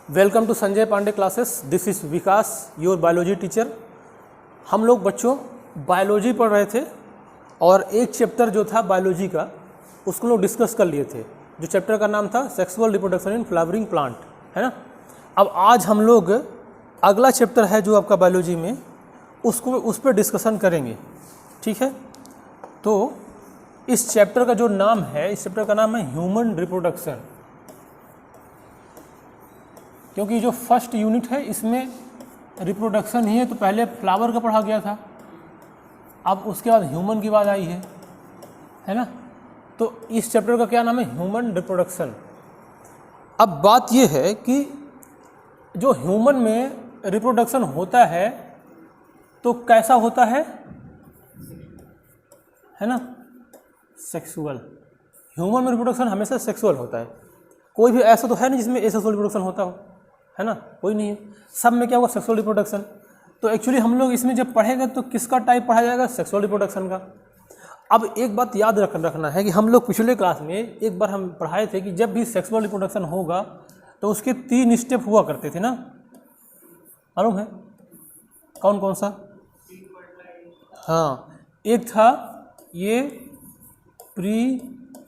Welcome to Sanjay Pandey classes. This is Vikas, your biology teacher. हम लोग बच्चों बायोलॉजी पढ़ रहे थे और एक चैप्टर जो था बायोलॉजी का उसको लोग डिस्कस कर लिए थे। जो चैप्टर का नाम था sexual reproduction in flowering plant, है ना। अब आज हम लोग अगला चैप्टर है जो आपका बायोलॉजी में, उस पर डिस्कशन करेंगे, ठीक है। तो इस चैप्टर का जो नाम है, इस चैप्टर का नाम है ह्यूमन रिप्रोडक्शन, क्योंकि जो फर्स्ट यूनिट है इसमें रिप्रोडक्शन ही है। तो पहले फ्लावर का पढ़ा गया था, अब उसके बाद ह्यूमन की बात आई है ना। तो इस चैप्टर का क्या नाम है, ह्यूमन रिप्रोडक्शन। अब बात यह है कि जो ह्यूमन में रिप्रोडक्शन होता है तो कैसा होता है ना, सेक्सुअल। ह्यूमन में रिप्रोडक्शन हमेशा सेक्सुअल होता है। कोई भी ऐसा तो है नहीं जिसमें एसेक्सुअल रिप्रोडक्शन होता हो, है ना, कोई नहीं है। सब में क्या होगा, सेक्सुअल रिप्रोडक्शन। तो एक्चुअली हम लोग इसमें जब पढ़ेंगे तो किसका टाइप पढ़ा जाएगा, सेक्सुअल रिप्रोडक्शन का। अब एक बात याद रखना है कि हम लोग पिछले क्लास में एक बार हम पढ़ाए थे कि जब भी सेक्सुअल रिप्रोडक्शन होगा तो उसके 3 स्टेप हुआ करते थे ना, मालूम है कौन कौन सा? हाँ, एक था ये प्री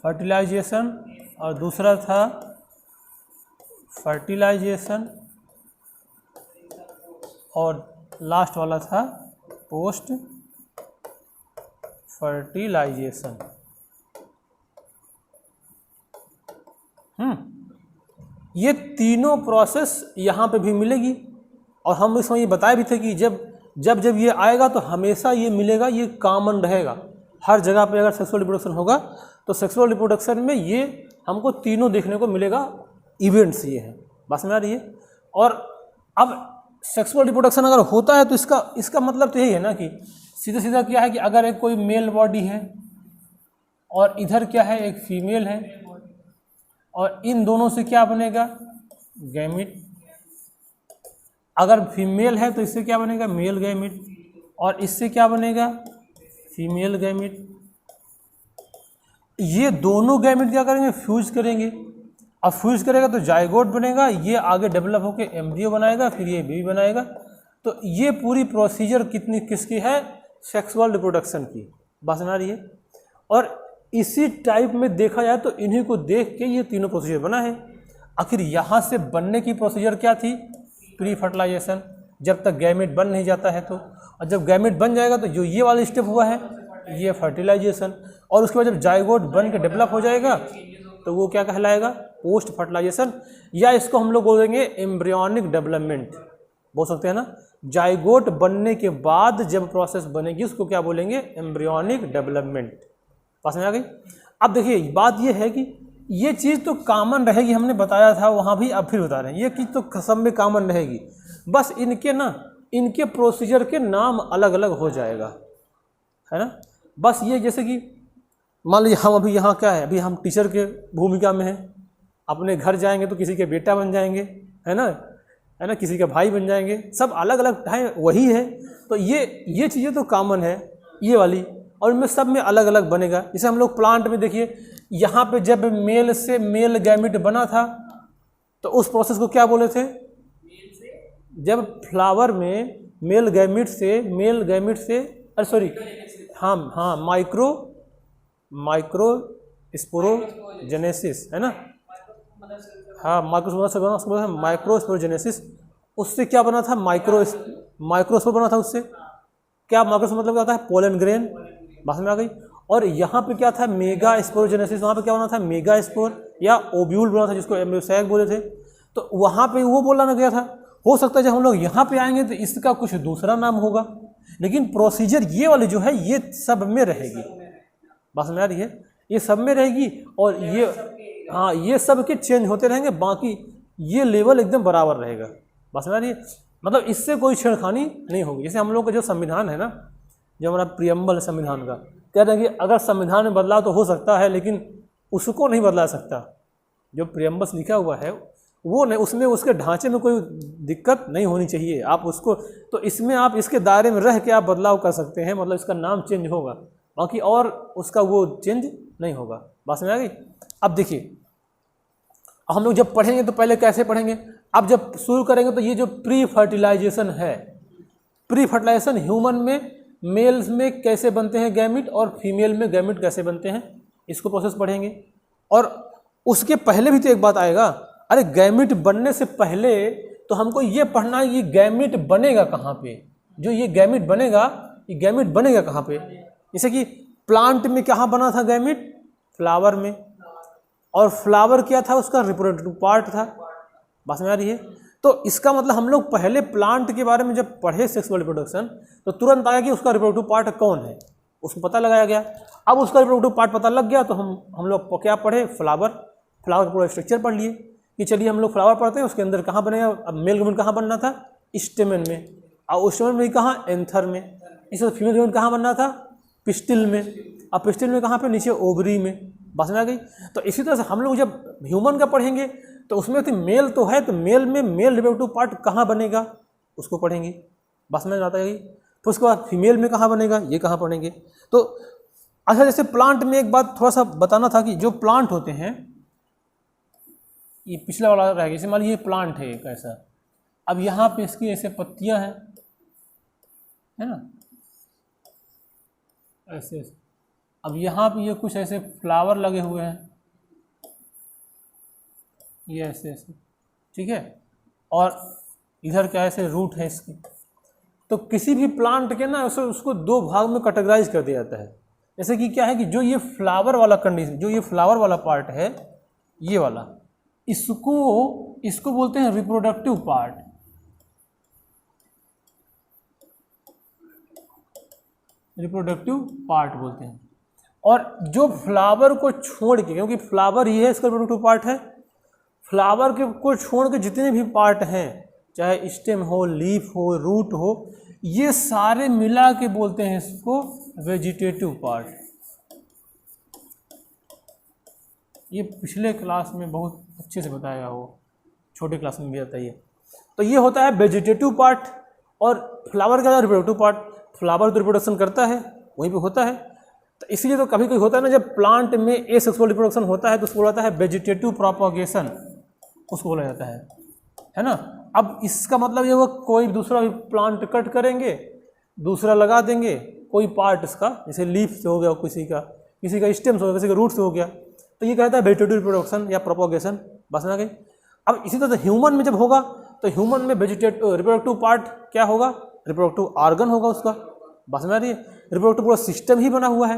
फर्टिलाइजेशन और दूसरा था फर्टिलाइजेशन और लास्ट वाला था पोस्ट फर्टिलाइजेशन। ये तीनों प्रोसेस यहाँ पे भी मिलेगी और हम इसमें ये बताए भी थे कि जब ये आएगा तो हमेशा ये मिलेगा, ये कॉमन रहेगा हर जगह पे। अगर सेक्सुअल रिप्रोडक्शन होगा तो सेक्सुअल रिप्रोडक्शन में ये हमको तीनों देखने को मिलेगा, इवेंट्स ये हैं, बस में आ रही है। और अब सेक्सुअल रिप्रोडक्शन अगर होता है तो इसका मतलब तो यही है ना कि सीधा सीधा क्या है कि अगर एक कोई मेल बॉडी है और इधर क्या है, एक फीमेल है, और इन दोनों से क्या बनेगा, गैमिट। अगर फीमेल है तो इससे क्या बनेगा, मेल गैमिट, और इससे क्या बनेगा, फीमेल गैमिट। ये दोनों गैमिट क्या करेंगे, फ्यूज करेंगे। अब फ्यूज करेगा तो जाइगोट बनेगा, ये आगे डेवलप होकर एम्ब्रियो बनाएगा, फिर ये बेबी बनाएगा। तो ये पूरी प्रोसीजर किसकी है, सेक्सुअल रिप्रोडक्शन की, बात समझ आ रही है। और इसी टाइप में देखा जाए तो इन्हीं को देख के ये तीनों प्रोसीजर बना है। आखिर यहाँ से बनने की प्रोसीजर क्या थी, प्री फर्टिलाइजेशन, जब तक गैमेट बन नहीं जाता है तो। और जब गैमेट बन जाएगा तो जो ये वाला स्टेप हुआ है ये फर्टिलाइजेशन, और उसके बाद जब जाइगोट बन के डेवलप हो जाएगा तो वो क्या कहलाएगा, पोस्ट फर्टिलाइजेशन, या इसको हम लोग बोलेंगे एम्ब्रियोनिक डेवलपमेंट, बोल सकते हैं ना। जाइगोट बनने के बाद जब प्रोसेस बनेगी उसको क्या बोलेंगे, एम्ब्रियोनिक डेवलपमेंट। पास में आ गई। अब देखिए बात ये है कि ये चीज़ तो कॉमन रहेगी, हमने बताया था वहाँ भी, अब फिर बता रहे हैं, ये चीज़ तो सब में कॉमन रहेगी, बस इनके प्रोसीजर के नाम अलग अलग हो जाएगा, है ना। बस ये जैसे कि मान लीजिए हम अभी यहाँ क्या है, अभी हम टीचर के भूमिका में हैं, अपने घर जाएंगे तो किसी के बेटा बन जाएंगे, है ना, किसी के भाई बन जाएंगे, सब अलग अलग टाइम वही है। तो ये चीज़ें तो कॉमन है ये वाली, और इनमें सब में अलग अलग बनेगा। जैसे हम लोग प्लांट में देखिए, यहाँ पे जब मेल से मेल गैमिट बना था तो उस प्रोसेस को क्या बोले थे, जब फ्लावर में मेल गैमिट से हाँ माइक्रो स्पोरोजेनेसिस, है ना। हाँ, माइक्रो स्पोरोजेनेसिस, उससे क्या बना था, माइक्रोस्पोर बना था। उससे क्या माइक्रोस्पोर मतलब क्या होता है, पोलन ग्रेन, बात में आ गई। और यहाँ पे क्या था, मेगा स्पोरोजेनेसिस, वहाँ पे क्या बना था, मेगा स्पोर या ओब्यूल बना था, जिसको एम्ब्रियोसैक बोले थे। तो वहाँ पे वो बोला गया था। हो सकता है जब हम लोग यहाँ पे आएंगे तो इसका कुछ दूसरा नाम होगा, लेकिन प्रोसीजर ये वाली जो है ये सब में रहेगी, बात समझ आ रही है, ये सब में रहेगी। और ये सब के चेंज होते रहेंगे, बाकी ये लेवल एकदम बराबर रहेगा, बात समझ आ रही है। मतलब इससे कोई छेड़खानी नहीं होगी। जैसे हम लोग का जो संविधान है ना, जो हमारा प्रियम्बल है संविधान का, कहते हैं कि अगर संविधान में बदलाव तो हो सकता है लेकिन उसको नहीं बदला सकता। जो प्रियम्बल लिखा हुआ है वो नहीं, उसमें उसके ढांचे में कोई दिक्कत नहीं होनी चाहिए। आप उसको, तो इसमें आप इसके दायरे में रह के आप बदलाव कर सकते हैं, मतलब इसका नाम चेंज होगा, बाकी और उसका वो चेंज नहीं होगा, बात समझ आ गई। अब देखिए हम लोग जब पढ़ेंगे तो पहले कैसे पढ़ेंगे, अब जब शुरू करेंगे तो ये जो प्री फर्टिलाइजेशन है, प्री फर्टिलाइजेशन ह्यूमन में मेल्स में कैसे बनते हैं गैमिट और फीमेल में गैमिट कैसे बनते हैं, इसको प्रोसेस पढ़ेंगे। और उसके पहले भी तो एक बात आएगा, अरे गैमिट बनने से पहले तो हमको ये पढ़ना है ये गैमिट बनेगा कहाँ पे, जो ये गैमिट बनेगा ये गैमिट बनेगा कहाँ पे। जैसे कि प्लांट में कहाँ बना था गैमिट, फ्लावर में, और फ्लावर क्या था, उसका रिप्रोडक्टिव पार्ट था। बात में आ रही है? तो इसका मतलब हम लोग पहले प्लांट के बारे में जब पढ़े सेक्सुअल रिप्रोडक्शन तो तुरंत आया कि उसका रिप्रोडक्टिव पार्ट कौन है, उसको पता लगाया गया। अब उसका रिप्रोडक्टिव पार्ट पता लग गया तो हम लोग क्या पढ़े, फ्लावर का पूरा स्ट्रक्चर पढ़ लिए कि चलिए हम लोग फ्लावर पढ़ते हैं, उसके अंदर कहाँ बनेगा। अब मेल गैमेट कहाँ बनना था, स्टेमन में, और स्टेमन में कहाँ, एंथर में। इसमें फीमेल गैमेट कहाँ बनना था, पिस्टिल में, अब पिस्टिल में कहाँ पे, नीचे ओवरी में। बस में आ गई। तो इसी तरह से हम लोग जब ह्यूमन का पढ़ेंगे तो उसमें तो मेल तो है, तो मेल में मेल रिप्रोडक्टिव पार्ट कहाँ बनेगा उसको पढ़ेंगे। बस में आता है। तो उसके बाद फीमेल में कहाँ बनेगा, ये कहाँ पढ़ेंगे। तो अच्छा, जैसे प्लांट में एक बात थोड़ा सा बताना था कि जो प्लांट होते हैं, ये पिछला वाला रह गया। जैसे मान लीजिए ये प्लांट है एक ऐसा, अब यहाँ पे इसकी ऐसे पत्तियाँ हैं, है ना, ऐसे। अब यहाँ पे ये कुछ ऐसे फ्लावर लगे हुए हैं, ये ऐसे ऐसे, ठीक है। और इधर क्या ऐसे रूट है इसकी। तो किसी भी प्लांट के ना उसको दो भाग में कैटेगराइज कर दिया जाता है। जैसे कि क्या है कि जो ये फ्लावर वाला कंडीशन, जो ये फ्लावर वाला पार्ट है, ये वाला, इसको बोलते हैं रिप्रोडक्टिव पार्ट। रिप्रोडक्टिव पार्ट बोलते हैं। और जो फ्लावर को छोड़ के, क्योंकि फ्लावर ही है इसका रिप्रोडक्टिव पार्ट है, फ्लावर के को छोड़ के जितने भी पार्ट हैं, चाहे स्टेम हो, लीफ हो, रूट हो, ये सारे मिला के बोलते हैं इसको वेजिटेटिव पार्ट। ये पिछले क्लास में बहुत अच्छे से बताया, वो छोटे क्लास में भी आता है। तो ये होता है वेजिटेटिव पार्ट। और फ्लावर का रिप्रोडक्टिव पार्ट, फ्लावर तो रिप्रोडक्शन करता है, वहीं पे होता है। तो इसीलिए तो कभी कोई होता है ना, जब प्लांट में एसेक्सुअल रिप्रोडक्शन होता है तो उसको बोला जाता है वेजिटेटिव प्रोपगेशन, उसको बोला जाता है ना। अब इसका मतलब ये हुआ कोई दूसरा भी प्लांट कट करेंगे, दूसरा लगा देंगे, कोई पार्ट इसका, जैसे लीफ से हो गया, किसी का स्टेम से हो गया, किसी का रूट से हो गया, तो ये कहता है वेजिटेटिव रिप्रोडक्शन या प्रोपगेशन। बस ना गई। अब इसी तरह से ह्यूमन में जब होगा तो ह्यूमन में वेजिटेटिव रिप्रोडक्टिव पार्ट क्या होगा, रिप्रोडक्टिव ऑर्गन होगा उसका। बस में आ रही है। रिप्रोडक्टिव पूरा सिस्टम ही बना हुआ है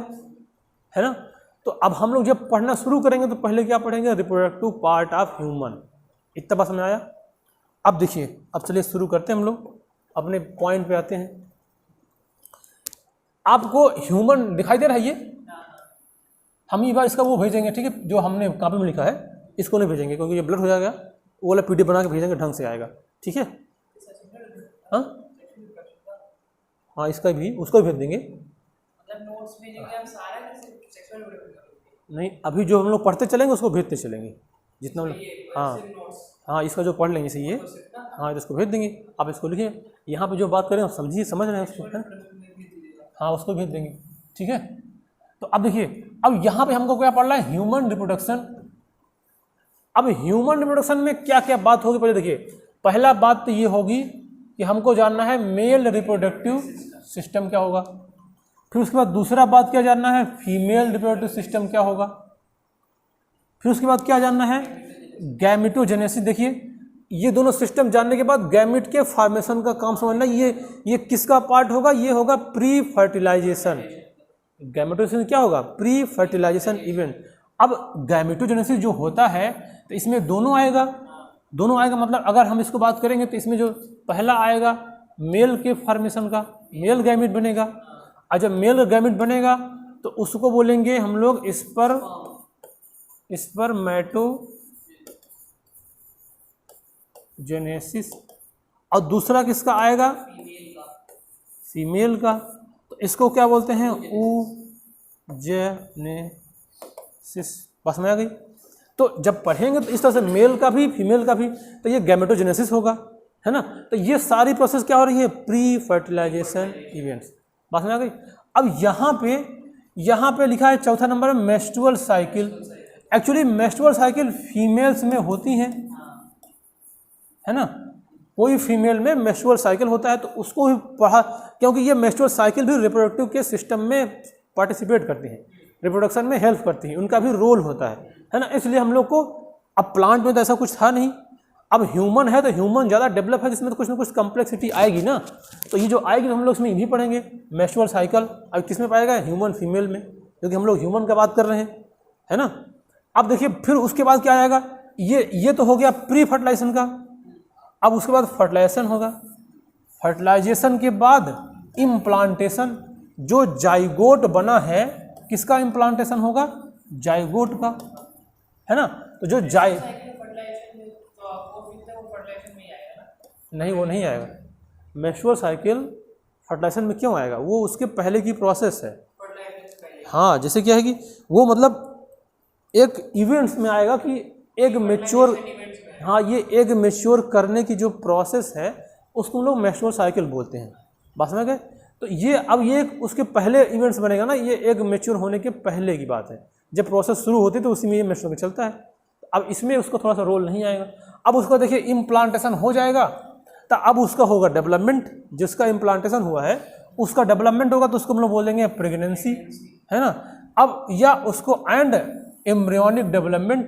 ना। तो अब हम लोग जब पढ़ना शुरू करेंगे तो पहले क्या पढ़ेंगे, रिप्रोडक्टिव पार्ट ऑफ ह्यूमन। इतना बस में आया। अब देखिए, अब चलिए शुरू करते हैं, हम लोग अपने पॉइंट पे आते हैं। आपको ह्यूमन दिखाई दे रहा है, ये हम ये बार इसका वो भेजेंगे, ठीक है, जो हमने कॉपी में लिखा है इसको नहीं भेजेंगे क्योंकि ये ब्लर हो जाएगा, वो वाला पीडीएफ बना के भेजेंगे, ढंग से आएगा, ठीक है। हाँ इसका भी, उसको भी भेज देंगे। नोट्स भेजेंगे हम सारा, नहीं अभी जो हम लोग पढ़ते चलेंगे उसको भेजते चलेंगे जितना हम लोग। हाँ इसका जो पढ़ लेंगे सही है, हाँ इसको भेज देंगे। आप इसको लिखिए, यहाँ पे जो बात करें समझिए, समझ रहे हैं उसको, है हाँ उसको भेज देंगे, ठीक है। तो अब देखिए, अब यहाँ पे हमको क्या पढ़ना है, ह्यूमन रिप्रोडक्शन। अब ह्यूमन रिप्रोडक्शन में क्या क्या बात होगी, पहले देखिए, पहला बात तो ये होगी कि हमको जानना है मेल रिप्रोडक्टिव सिस्टम क्या होगा। फिर उसके बाद दूसरा बात क्या जानना है, फीमेल रिप्रोडक्टिव सिस्टम क्या होगा। फिर उसके बाद क्या जानना है, गैमेटोजेनेसिस। देखिए ये दोनों सिस्टम जानने के बाद गैमेट के फॉर्मेशन का काम समझना, ये किसका पार्ट होगा, ये होगा प्री फर्टिलाइजेशन। गैमेटोजेनेसिस क्या होगा, प्री फर्टिलाइजेशन इवेंट। अब गैमेटोजेनेसिस जो होता है तो इसमें दोनों आएगा मतलब अगर हम इसको बात करेंगे तो इसमें जो पहला आएगा मेल के फॉर्मेशन का, मेल गैमेट बनेगा। और जब मेल गैमेट बनेगा तो उसको बोलेंगे हम लोग स्पर्मेटोजेनेसिस। और दूसरा किसका आएगा, फीमेल का, तो इसको क्या बोलते हैं, oogenesis। बस में आ गई। तो जब पढ़ेंगे तो इस तरह से मेल का भी फीमेल का भी, तो ये गैमेटोजेनेसिस होगा, है ना। तो ये सारी प्रोसेस क्या हो रही है, प्री फर्टिलाइजेशन इवेंट्स। बात में आ गई। अब यहाँ पे लिखा है चौथा नंबर में menstrual cycle. Actually menstrual cycle females में होती हैं, है ना। कोई फीमेल में मेंस्ट्रुअल साइकिल होता है तो उसको भी पढ़ा, क्योंकि ये मेंस्ट्रुअल साइकिल भी रिप्रोडक्टिव के सिस्टम में पार्टिसिपेट करती हैं, रिप्रोडक्शन में हेल्प करती हैं, उनका भी रोल होता है ना। इसलिए हम लोग को, अब प्लांट में तो ऐसा कुछ था नहीं, अब ह्यूमन है तो ह्यूमन ज़्यादा डेवलप है, जिसमें तो कुछ ना कुछ कम्प्लेक्सिटी आएगी ना, तो ये जो आएगी तो हम लोग इसमें भी पढ़ेंगे मेंस्ट्रुअल साइकिल। अब किस में पाएगा, ह्यूमन फीमेल में, क्योंकि हम लोग ह्यूमन का बात कर रहे हैं, है ना। अब देखिए फिर उसके बाद क्या आएगा, ये तो हो गया प्री फर्टिलाइजेशन का। अब उसके बाद फर्टिलाइजेशन होगा, फर्टिलाइजेशन के बाद इम्प्लांटेशन, जो जाइगोट बना है किसका इम्प्लांटेशन होगा, जाइगोट का, है ना। तो जो नहीं, वो नहीं आएगा मेंस्ट्रुअल साइकिल फर्टिलाइजेशन में, क्यों आएगा, वो उसके पहले की प्रोसेस है। हाँ, जैसे क्या है कि वो मतलब एक इवेंट्स में आएगा कि एग मेच्योर, हाँ ये एग मेच्योर करने की जो प्रोसेस है उसको हम लोग मेंस्ट्रुअल साइकिल बोलते हैं, बात समझ गए। तो ये अब ये उसके पहले इवेंट्स बनेगा ना, ये एग मेच्योर होने के पहले की बात है, जब प्रोसेस शुरू होती है तो उसी में ये मेंस्ट्रुअल चलता है। अब इसमें उसको थोड़ा सा रोल नहीं आएगा। अब उसको देखिए इम्प्लांटेशन हो जाएगा तो अब उसका होगा डेवलपमेंट, जिसका इम्प्लांटेशन हुआ है उसका डेवलपमेंट होगा, तो उसको हम लोग बोलेंगे प्रेगनेंसी, है ना। अब या उसको एंड एम्ब्रियोनिक डेवलपमेंट,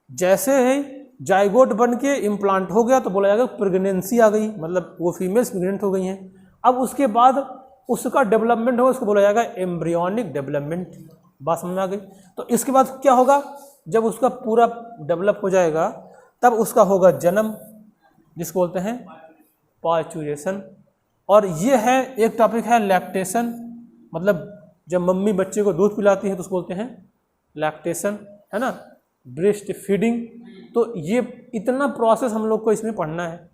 जैसे ही जाइगोट बन के इम्प्लांट हो गया तो बोला जाएगा प्रेगनेंसी आ गई, मतलब वो फीमेल्स प्रेग्नेंट हो गई हैं। अब उसके बाद उसका डेवलपमेंट होगा, उसको बोला जाएगा एम्ब्रियोनिक डेवलपमेंट, बात समझ में आ गई। तो इसके बाद क्या होगा, जब उसका पूरा डेवलप हो जाएगा तब उसका होगा जन्म, जिसको बोलते हैं पार्चुरेशन। और ये है एक टॉपिक है लैक्टेशन, मतलब जब मम्मी बच्चे को दूध पिलाती है तो उसको बोलते हैं लैक्टेशन, है ना, ब्रेस्ट फीडिंग। तो ये इतना प्रोसेस हम लोग को इसमें पढ़ना है।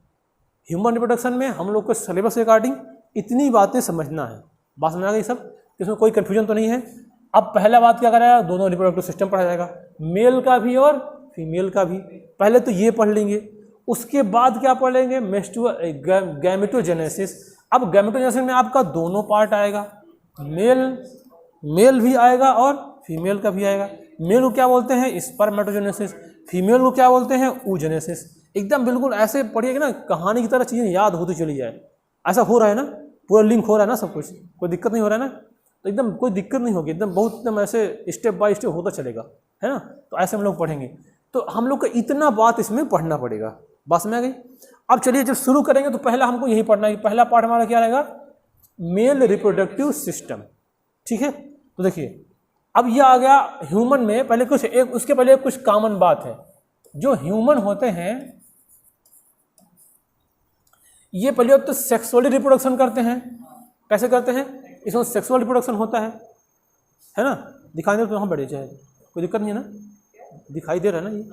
ह्यूमन रिप्रोडक्शन में हम लोग को सिलेबस रिगार्डिंग इतनी बातें समझना है, बात समझ आ गई सब, इसमें कोई कन्फ्यूजन तो नहीं है। अब पहला बात क्या कराया, दोनों रिप्रोडक्टिव सिस्टम पढ़ा जाएगा, मेल का भी और फीमेल का भी। पहले तो ये पढ़ लेंगे, उसके बाद क्या पढ़ लेंगे, गैमेटोजेनेसिस। अब गैमेटोजेनेसिस में आपका दोनों पार्ट आएगा, मेल भी आएगा और फीमेल का भी आएगा। मेल को क्या बोलते हैं, स्पर्मेटोजेनेसिस, फीमेल को क्या बोलते हैं, oogenesis। एकदम बिल्कुल ऐसे पढ़िएगा ना, कहानी की तरह चीज़ें याद होती चली जाए। ऐसा हो रहा है ना, पूरा लिंक हो रहा है ना, सब कुछ, कोई दिक्कत नहीं हो रहा है ना, तो एकदम कोई दिक्कत नहीं होगी, एकदम बहुत एकदम ऐसे स्टेप बाय स्टेप होता चलेगा, है ना। तो ऐसे हम लोग पढ़ेंगे, तो हम लोग को इतना बात इसमें पढ़ना पड़ेगा, बात समझ आ गई। अब चलिए जब शुरू करेंगे तो पहला हमको यही पढ़ना है कि पहला पार्ट हमारा क्या रहेगा, मेल रिप्रोडक्टिव सिस्टम, ठीक है। तो देखिए अब ये आ गया ह्यूमन में, पहले कुछ एक उसके पहले कुछ कॉमन बात है। जो ह्यूमन होते हैं ये पहले तो सेक्सुअली रिप्रोडक्शन करते हैं। कैसे करते हैं, इसमें सेक्सुअल रिप्रोडक्शन होता है ना। दिखाई दे तो हम बड़े चाहे, कोई दिक्कत नहीं है ना, दिखाई दे रहा है ना ये।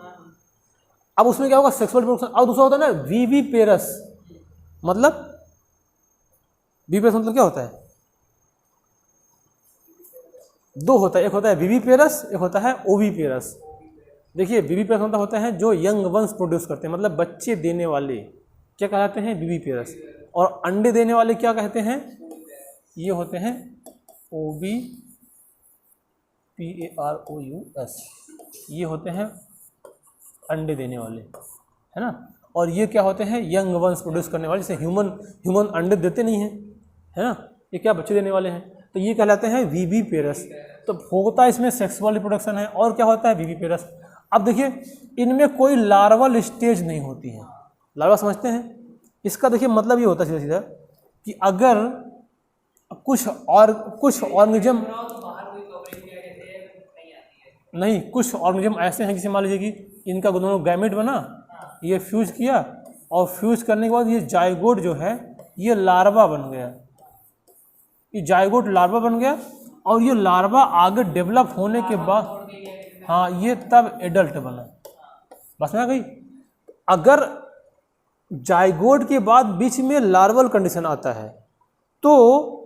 अब उसमें क्या होगा, सेक्सुअल रिप्रोडक्शन। और दूसरा होता है ना विविपेरस, मतलब विविपेरस मतलब क्या होता है, दो होता है, एक होता है विविपेरस, एक होता है ओविपेरस। देखिए विविपेरस मतलब होता है जो यंग वंस प्रोड्यूस करते हैं, मतलब बच्चे देने वाले, क्या कहलाते हैं, विविपेरस। और अंडे देने वाले क्या कहते हैं, ये होते हैं OVPAROUS, ये होते हैं अंडे देने वाले, है ना। और ये क्या होते हैं, यंग वंस प्रोड्यूस करने वाले, जैसे ह्यूमन अंडे देते नहीं हैं, है ना, ये क्या बच्चे देने वाले हैं, तो ये कहलाते हैं विविपेरस। तो होता है इसमें सेक्सुअल रिप्रोडक्शन है, और क्या होता है विविपेरस। अब देखिए इनमें कोई लार्वल स्टेज नहीं होती है, लार्वा समझते हैं, इसका देखिए मतलब ये होता है सीधा सीधा कि अगर कुछ ऑर्गेनिज्म नहीं, कुछ ऑर्गेनिज्म ऐसे हैं जिसे मान लीजिए कि इनका दोनों गैमेट बना, ये फ्यूज किया, और फ्यूज करने के बाद ये जाइगोट जो है ये लार्वा बन गया, ये जाइगोट लार्वा बन गया, और ये लार्वा आगे डेवलप होने के बाद हाँ ये तब एडल्ट बना, बस में आ गई। अगर जाइगोट के बाद बीच में लार्वल कंडीशन आता है तो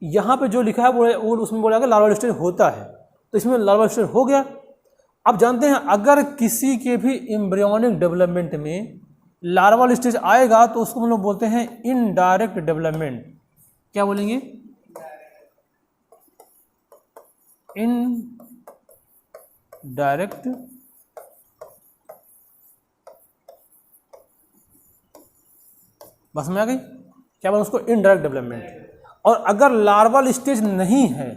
यहाँ पे जो लिखा है वो उसमें बोला गया लार्वल स्टेज होता है, तो इसमें लार्वल स्टेज हो गया। अब जानते हैं अगर किसी के भी एम्ब्रियोनिक डेवलपमेंट में लार्वल स्टेज आएगा तो उसको हम लोग बोलते हैं इनडायरेक्ट डेवलपमेंट। क्या बोलेंगे, इनडायरेक्ट बस में आ गई, क्या बोलते उसको, इनडायरेक्ट डेवलपमेंट। और अगर लार्वल स्टेज नहीं है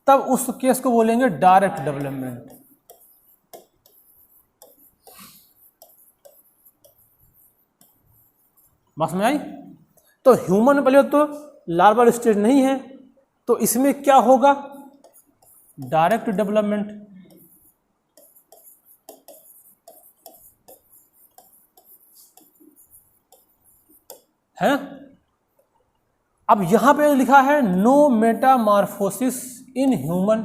तब उस केस को बोलेंगे डायरेक्ट डेवलपमेंट। बस में आई। तो ह्यूमन में पहले तो लार्वल स्टेज नहीं है, तो इसमें क्या होगा, डायरेक्ट डेवलपमेंट है। अब यहां पे लिखा है नो मेटामॉर्फोसिस इन ह्यूमन।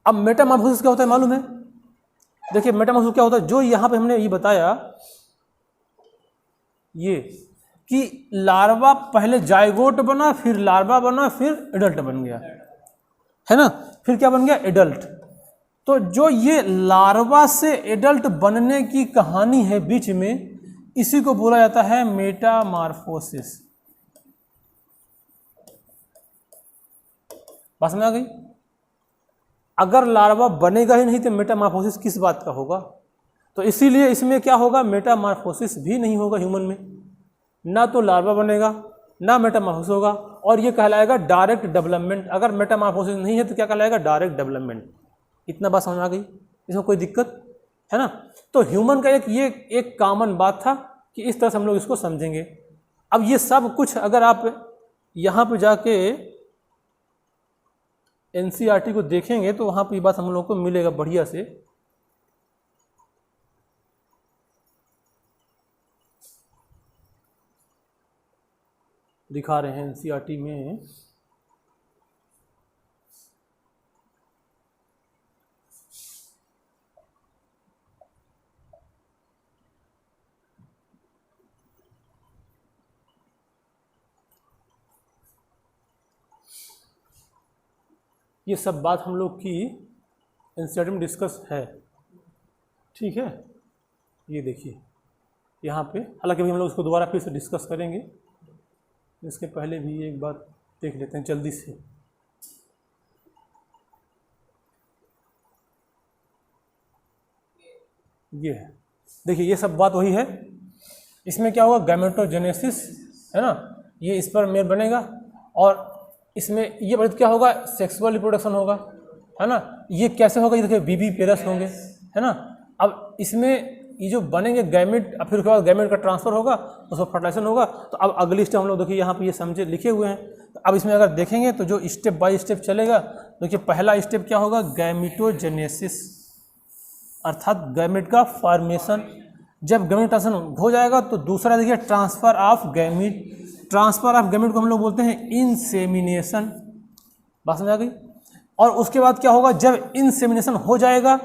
अब मेटामॉर्फोसिस क्या होता है मालूम है? देखिए मेटामॉर्फोसिस क्या होता है, जो यहां पे हमने ये बताया, ये कि लार्वा पहले जाइगोट बना, फिर लार्वा बना, फिर एडल्ट बन गया, है ना, फिर क्या बन गया, एडल्ट। तो जो ये लार्वा से एडल्ट बनने की कहानी है बीच में, इसी को बोला जाता है मेटामॉर्फोसिस। बात समझ आ गई? अगर लार्वा बनेगा ही नहीं तो मेटामॉर्फोसिस किस बात का होगा? तो इसीलिए इसमें क्या होगा, मेटामॉर्फोसिस भी नहीं होगा ह्यूमन में, ना तो लार्वा बनेगा ना मेटामॉर्फोसिस होगा, और ये कहलाएगा डायरेक्ट डेवलपमेंट। अगर मेटामॉर्फोसिस नहीं है तो क्या कहलाएगा, डायरेक्ट डेवलपमेंट। इतना बात समझ आ गई? इसमें कोई दिक्कत है ना? तो ह्यूमन का एक कॉमन बात था कि इस तरह से हम लोग इसको समझेंगे। अब ये सब कुछ अगर आप यहाँ पे जाके एनसीईआरटी को देखेंगे तो वहाँ पे ये बात हम लोग को मिलेगा बढ़िया से। दिखा रहे हैं एनसीईआरटी में, ये सब बात हम लोग की एनसीईआरटी में डिस्कस है, ठीक है। ये देखिए यहाँ पे, हालांकि अभी हम लोग उसको दोबारा फिर से डिस्कस करेंगे, इसके पहले भी एक बात देख लेते हैं जल्दी से। ये है, देखिए ये सब बात वही है। इसमें क्या होगा, गैमेटोजेनेसिस, है ना, ये स्पर्म मेल बनेगा, और इसमें ये क्या होगा, सेक्सुअल रिप्रोडक्शन होगा, है ना। ये कैसे होगा, ये देखिए बीबी पेयर्स होंगे, है ना। अब इसमें ये जो बनेंगे गैमेट, फिर उसके बाद गैमेट का ट्रांसफर होगा, उसमें फर्टिलाइजेशन होगा। तो अब अगली स्टेप हम लोग देखिए यहाँ पे ये समझे लिखे हुए हैं। तो अब इसमें अगर देखेंगे तो जो स्टेप बाय स्टेप चलेगा, देखिए पहला स्टेप क्या होगा, गैमेटोजेनेसिस, अर्थात गैमेट का फॉर्मेशन। जब गैमेट ट्रांसफर हो जाएगा तो दूसरा देखिए transfer of gamete. Transfer of gamete को हम लोग बोलते हैं इंसेमिनेशन। बात समझ आ गई? और उसके बाद क्या होगा, जब इंसेमिनेशन हो जाएगा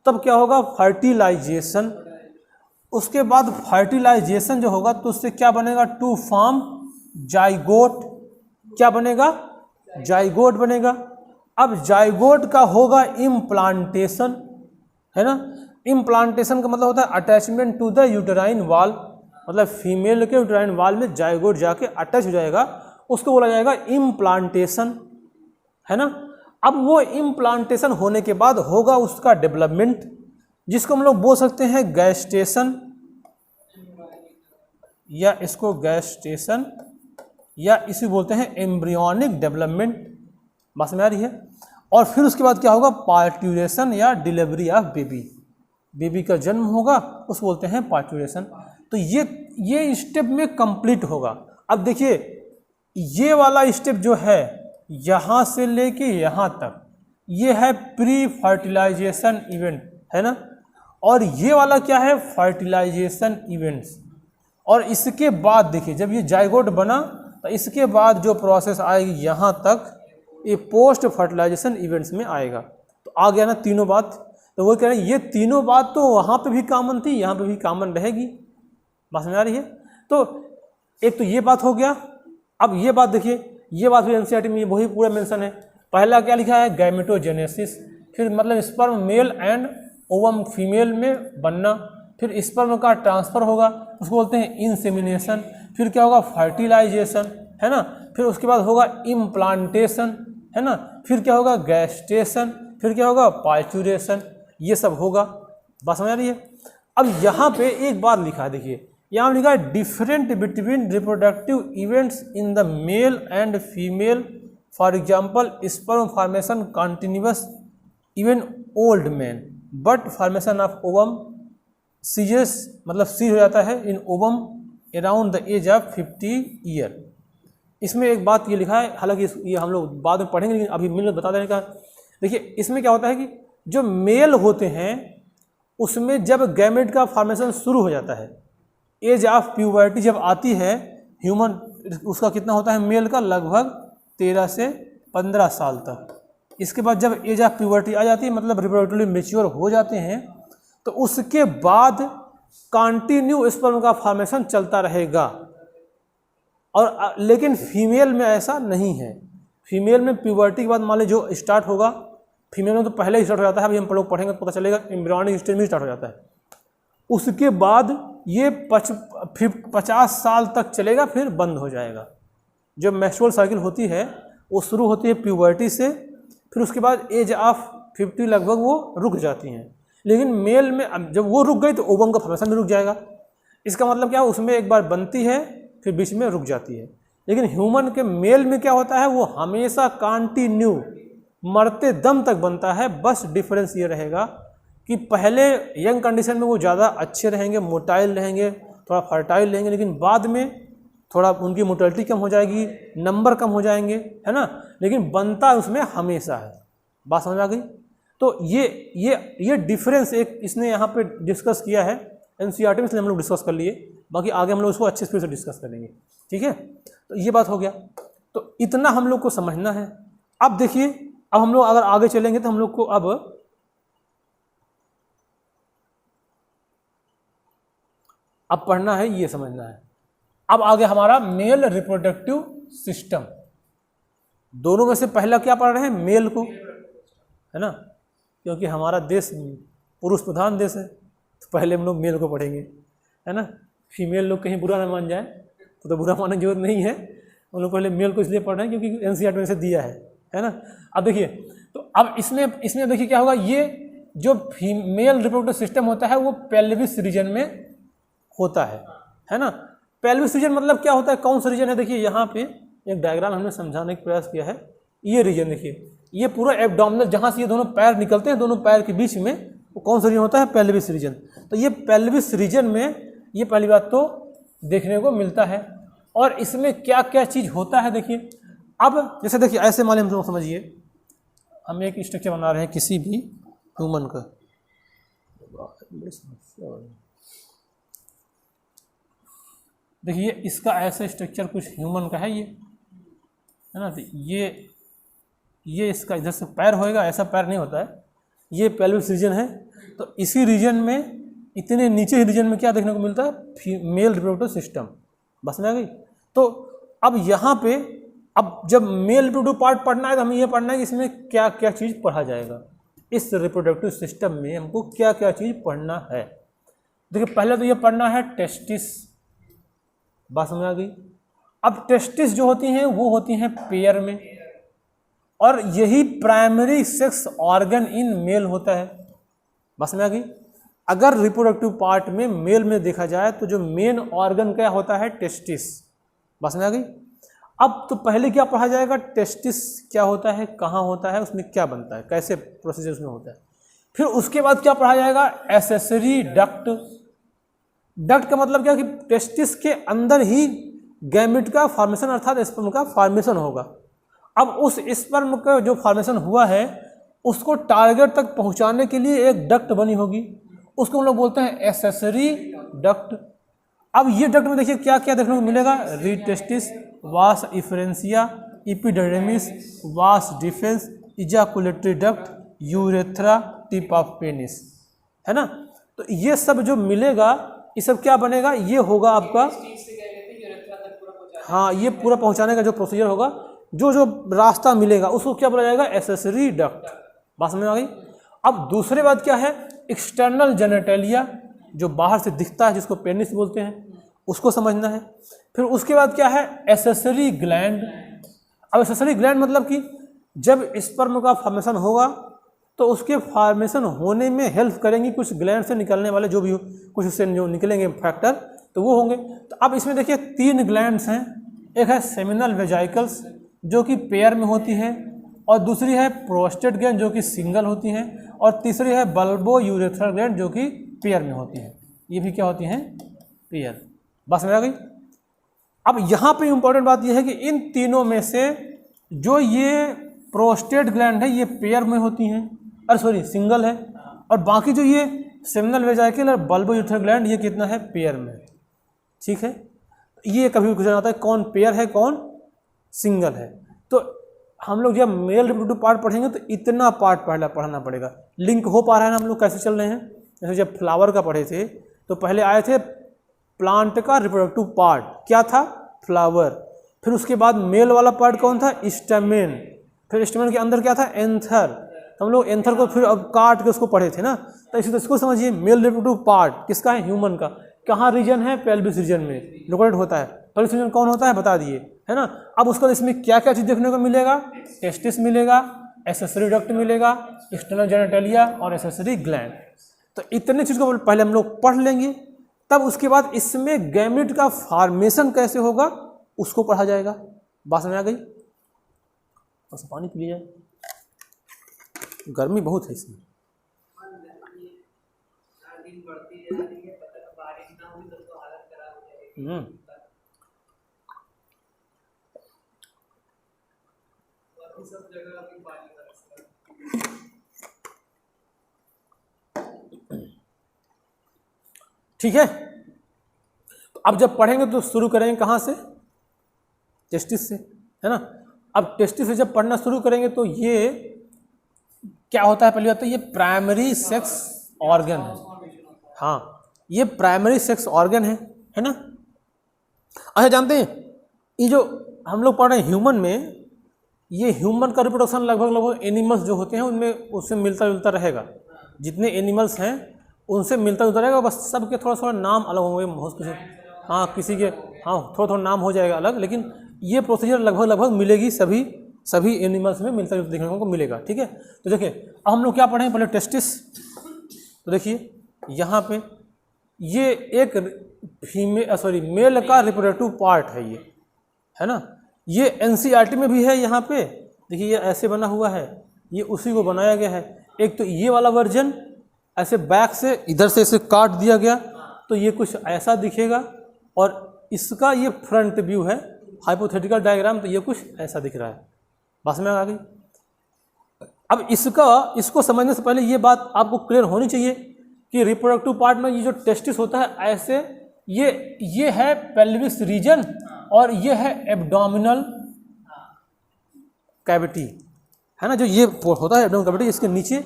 तब क्या होगा, फर्टिलाइजेशन। उसके बाद फर्टिलाइजेशन जो होगा तो उससे क्या बनेगा, टू फॉर्म जाइगोट। क्या बनेगा, जाइगोट बनेगा। अब जाइगोट का होगा इम्प्लांटेशन, है ना। इम्प्लांटेशन का मतलब होता है attachment to the uterine wall, मतलब फीमेल के यूटेराइन वॉल में जाइगोट जाके अटैच हो जाएगा, उसको बोला जाएगा इम्प्लांटेशन, है ना। अब वो इम्प्लांटेशन होने के बाद होगा उसका डेवलपमेंट, जिसको हम लोग बोल सकते हैं गैस्टेशन, या इसको गैस्टेशन, या इसी बोलते हैं एम्ब्रियोनिक डेवलपमेंट। बात समझ आ रही है? और फिर उसके बाद क्या होगा, पार्ट्यूरेशन या डिलीवरी ऑफ बेबी। बेबी का जन्म होगा, उसको बोलते हैं पार्ट्यूरेशन। तो ये स्टेप में कंप्लीट होगा। अब देखिए ये वाला स्टेप जो है यहाँ से लेके यहाँ तक, ये है प्री फर्टिलाइजेशन इवेंट, है ना। और ये वाला क्या है, फर्टिलाइजेशन इवेंट्स। और इसके बाद देखिए जब ये जाइगोट बना तो इसके बाद जो प्रोसेस आएगी यहाँ तक, ये पोस्ट फर्टिलाइजेशन इवेंट्स में आएगा। तो आ गया ना तीनों बात। तो वो कह रहे हैं ये तीनों बात तो वहाँ पे भी कॉमन थी, यहाँ पे भी कॉमन रहेगी। बात समझ आ रही है? तो एक तो ये बात हो गया। अब ये बात देखिए, ये बात भी एनसीईआरटी में वही पूरा मेंशन है। पहला क्या लिखा है, गैमेटोजेनेसिस, फिर मतलब sperm male and ovum female में बनना, फिर स्पर्म का ट्रांसफर होगा, उसको बोलते हैं इंसेमिनेशन, फिर क्या होगा, फर्टिलाइजेशन, है ना, फिर उसके बाद होगा इम्प्लांटेशन, है ना, फिर क्या होगा, गैस्टेशन, फिर क्या होगा, पार्ट्यूरेशन, ये सब होगा। बात समझ आ रही है? अब यहाँ पे एक बात लिखा है, देखिए यहाँ लिखा है different between reproductive events in the male and female, for example sperm formation continues even old man, but formation of ovum ceases, मतलब सीज हो जाता है in ovum around the age of 50 year. इसमें एक बात ये लिखा है, हालांकि ये हम लोग बाद में पढ़ेंगे, लेकिन अभी मिल बता देने का। देखिए इसमें क्या होता है कि जो मेल होते हैं उसमें जब गैमेट का फॉर्मेशन शुरू हो जाता है, एज ऑफ प्यूबर्टी जब आती है ह्यूमन, उसका कितना होता है मेल का, लगभग 13 से 15 साल तक। इसके बाद जब एज ऑफ प्यूबर्टी आ जाती है, मतलब रिप्रोडक्टिवली मेच्योर हो जाते हैं, तो उसके बाद कंटिन्यू स्पर्म का फॉर्मेशन चलता रहेगा। और लेकिन फीमेल में ऐसा नहीं है। फीमेल में प्यूबर्टी के बाद मान लीजिए जो स्टार्ट होगा, फीमेल में तो पहले ही स्टार्ट हो जाता है, अभी हम लोग पढ़ेंगे तो पता चलेगा, एम्ब्रियोनिक स्टेज में स्टार्ट हो जाता है। उसके बाद ये 50 साल तक चलेगा, फिर बंद हो जाएगा। जो मेंस्ट्रुअल साइकिल होती है वो शुरू होती है प्यूबर्टी से, फिर उसके बाद एज ऑफ 50 लगभग वो रुक जाती हैं। लेकिन मेल में जब वो रुक गई तो ओवम का फॉर्मेशन भी रुक जाएगा। इसका मतलब क्या है, उसमें एक बार बनती है फिर बीच में रुक जाती है। लेकिन ह्यूमन के मेल में क्या होता है, वो हमेशा कंटिन्यू मरते दम तक बनता है। बस डिफरेंस ये रहेगा कि पहले यंग कंडीशन में वो ज़्यादा अच्छे रहेंगे, मोटाइल रहेंगे, थोड़ा फर्टाइल रहेंगे, लेकिन बाद में थोड़ा उनकी मोटिलिटी कम हो जाएगी, नंबर कम हो जाएंगे, है ना, लेकिन बनता उसमें हमेशा है। बात समझ आ गई? तो ये डिफरेंस एक इसने यहाँ पे डिस्कस किया है एनसीईआरटी में, इसलिए हम लोग डिस्कस कर लिए। बाकी आगे हम लोग उसको अच्छे से डिस्कस करेंगे, ठीक है। तो ये बात हो गया, तो इतना हम लोग को समझना है। अब देखिए, अब हम लोग अगर आगे चलेंगे तो हम लोग को अब पढ़ना है, ये समझना है। अब आगे हमारा मेल रिप्रोडक्टिव सिस्टम। दोनों में से पहला क्या पढ़ रहे हैं, मेल को, है ना, क्योंकि हमारा देश पुरुष प्रधान देश है, तो पहले हम लोग मेल को पढ़ेंगे, है ना। फीमेल लोग कहीं बुरा ना मान जाए तो बुरा मानने की जरूरत नहीं है। हम लोग पहले मेल को इसलिए पढ़ रहे हैं क्योंकि एनसीईआरटी में से दिया है ना। अब देखिए, तो अब इसमें देखिए क्या होगा, ये जो फीमेल रिप्रोडक्टिव सिस्टम होता है वो पेल्विस रीजन में होता है ना। पेल्विस रीजन मतलब क्या होता है, कौन सा रीजन है, देखिए यहाँ पे एक डायग्राम हमने समझाने का प्रयास किया है। ये रीजन देखिए, ये पूरा एब्डोमिनल, जहाँ से ये दोनों पैर निकलते हैं, दोनों पैर के बीच में वो कौन सा रीजन होता है, पेल्विस रीजन। तो ये पेल्विस रीजन में ये पहली बात तो देखने को मिलता है। और इसमें क्या क्या चीज़ होता है देखिए। अब जैसे देखिए, ऐसे मान हम लोग समझिए, हम एक स्ट्रक्चर बना रहे हैं किसी भी ह्यूमन का, देखिए इसका ऐसा स्ट्रक्चर कुछ ह्यूमन का है, ये है ना। तो ये इसका इधर से पैर होएगा, ऐसा पैर नहीं होता है, ये पेल्विस रीजन है। तो इसी रीजन में, इतने नीचे ही रीजन में क्या देखने को मिलता है, फीमेल रिप्रोडक्टिव सिस्टम। बस में आ गई। तो अब यहाँ पे, अब जब मेल रिप्रोडक्टिव पार्ट पढ़ना है तो हमें ये पढ़ना है कि इसमें क्या क्या चीज़ पढ़ा जाएगा, इस रिप्रोडक्टिव सिस्टम में हमको क्या क्या चीज़ पढ़ना है। देखिए पहले तो ये पढ़ना है टेस्टिस। बात समझ आ गई। अब टेस्टिस जो होती हैं वो होती हैं पेयर में, और यही primary sex organ in male होता है। बात समझ आ गई। अगर रिप्रोडक्टिव पार्ट में मेल में देखा जाए तो जो मेन ऑर्गन क्या होता है, टेस्टिस। बात समझ आ गई। अब तो पहले क्या पढ़ा जाएगा, टेस्टिस क्या होता है, कहाँ होता है, उसमें क्या बनता है, कैसे प्रोसीजर उसमें होता है। फिर उसके बाद क्या पढ़ा जाएगा, एक्सेसरी डक्ट। डक्ट का मतलब क्या कि टेस्टिस के अंदर ही गैमेट का फॉर्मेशन अर्थात स्पर्म का फॉर्मेशन होगा। अब उस स्पर्म का जो फॉर्मेशन हुआ है उसको टारगेट तक पहुंचाने के लिए एक डक्ट बनी होगी, उसको हम लोग बोलते हैं एक्सेसरी डक्ट। अब ये डक्ट में देखिए क्या क्या देखने को मिलेगा, rete testis, vas efferentia, epidermis, vas deferens, ejaculatory duct, urethra, tip of penis, है ना। तो ये सब जो मिलेगा, ये सब क्या बनेगा, ये होगा आपका, हाँ, ये पूरा पहुंचाने का जो प्रोसीजर होगा, जो जो रास्ता मिलेगा उसको क्या बोला जाएगा, एक्सेसरी डक्ट। बात समझ में आ गई। अब दूसरी बात क्या है, एक्सटर्नल जेनेटेलिया, जो बाहर से दिखता है जिसको पेनिस बोलते हैं, उसको समझना है। फिर उसके बाद क्या है, एक्सेसरी ग्लैंड। अब एक्सेसरी ग्लैंड मतलब कि जब स्पर्म का फॉर्मेशन होगा तो उसके फॉर्मेशन होने में हेल्प करेंगी कुछ ग्लैंड से निकलने वाले जो भी कुछ उससे जो निकलेंगे फैक्टर, तो वो होंगे। तो अब इसमें देखिए 3 ग्लैंड्स हैं, एक है सेमिनल वेजाइकल्स जो कि पेयर में होती है, और दूसरी है प्रोस्टेट ग्लैंड जो कि सिंगल होती हैं, और तीसरी है बल्बो यूरेथ्रल ग्लैंड जो कि पेयर में होती है। ये भी क्या होती हैं? पेयर। बस समझ आ गई। अब यहाँ पे इंपॉर्टेंट बात यह है कि इन तीनों में से जो ये प्रोस्टेट ग्लैंड है ये पेयर में होती हैं, अरे सॉरी सिंगल है, और बाकी जो ये सेमिनल वेजाइकल और बल्बो यूरेथ्रल ग्लैंड ये कितना है? पेयर में। ठीक है, ये कभी भी क्वेश्चन आता है कौन पेयर है कौन सिंगल है। तो हम लोग जब मेल रिप्रोडक्टिव पार्ट पढ़ेंगे तो इतना पार्ट पहले पढ़ना पड़ेगा। लिंक हो पा रहा है ना? हम लोग कैसे चल रहे हैं? जैसे जब फ्लावर का पढ़े थे तो पहले आए थे प्लांट का रिप्रोडक्टिव पार्ट, क्या था? फ्लावर। फिर उसके बाद मेल वाला पार्ट कौन था? स्टेमेन। फिर स्टेमेन के अंदर क्या था? एंथर। तो हम लोग एंथर को फिर अब काट के उसको पढ़े थे ना। तो इसी तरह इसको समझिए, मेल रिप्रोडक्टिव पार्ट किसका है? ह्यूमन का। कहाँ रीजन है? पेल्विस रीजन में लोकेटेड होता है। पेल्विस रीजन कौन होता है? बता दिए, है ना। अब उसका इसमें क्या क्या चीज़ देखने को मिलेगा? टेस्टिस मिलेगा, एक्सेसरी डक्ट मिलेगा, एक्सटर्नल जेनिटलिया और एक्सेसरी ग्लैंड। तो इतने चीज़ को पहले हम लोग पढ़ लेंगे, तब उसके बाद इसमें गैमेट का फॉर्मेशन कैसे होगा उसको पढ़ा जाएगा। बात समझ आ गई? बस पानी पी लिया, गर्मी बहुत है इसमें। ठीक है, तो अब जब पढ़ेंगे तो शुरू करेंगे कहाँ से? टेस्टिस से, है ना। अब टेस्टिस से जब पढ़ना शुरू करेंगे तो ये क्या होता है? पहली बात तो ये प्राइमरी सेक्स ऑर्गन है। हाँ, ये प्राइमरी सेक्स ऑर्गन है ना। अच्छा, जानते हैं ये जो हम लोग पढ़ रहे हैं ह्यूमन में, ये ह्यूमन का रिप्रोडक्शन लगभग एनिमल्स जो होते हैं उनमें उससे मिलता जुलता रहेगा। जितने एनिमल्स हैं उनसे मिलता जुलता रहेगा, बस सबके थोड़ा थोड़ा नाम अलग होंगे, बहुत कुछ। हाँ, किसी के हाँ थोड़ा थोड़ा नाम हो जाएगा अलग, लेकिन ये प्रोसीजर लगभग मिलेगी, सभी एनिमल्स में मिलता जुलता देखने को मिलेगा। ठीक है, तो देखिए अब हम लोग क्या पढ़ें? पहले टेस्टिस। तो देखिए यहाँ पे ये एक मेल का रिप्रोडक्टिव पार्ट है ये, है ना। ये एनसीईआरटी में भी है। यहाँ पे देखिए ये ऐसे बना हुआ है, ये उसी को बनाया गया है। एक तो ये वाला वर्जन ऐसे बैक से इधर से इसे काट दिया गया तो ये कुछ ऐसा दिखेगा, और इसका ये फ्रंट व्यू है हाइपोथेटिकल डायग्राम, तो ये कुछ ऐसा दिख रहा है। बस में आ गई। अब इसको समझने से पहले ये बात आपको क्लियर होनी चाहिए कि रिप्रोडक्टिव पार्ट में ये जो टेस्टिस होता है ऐसे, ये है पेल्विस रीजन और ये है एब्डोमिनल कैविटी, है ना। जो ये होता है एब्डोमिनल कैविटी, इसके नीचे।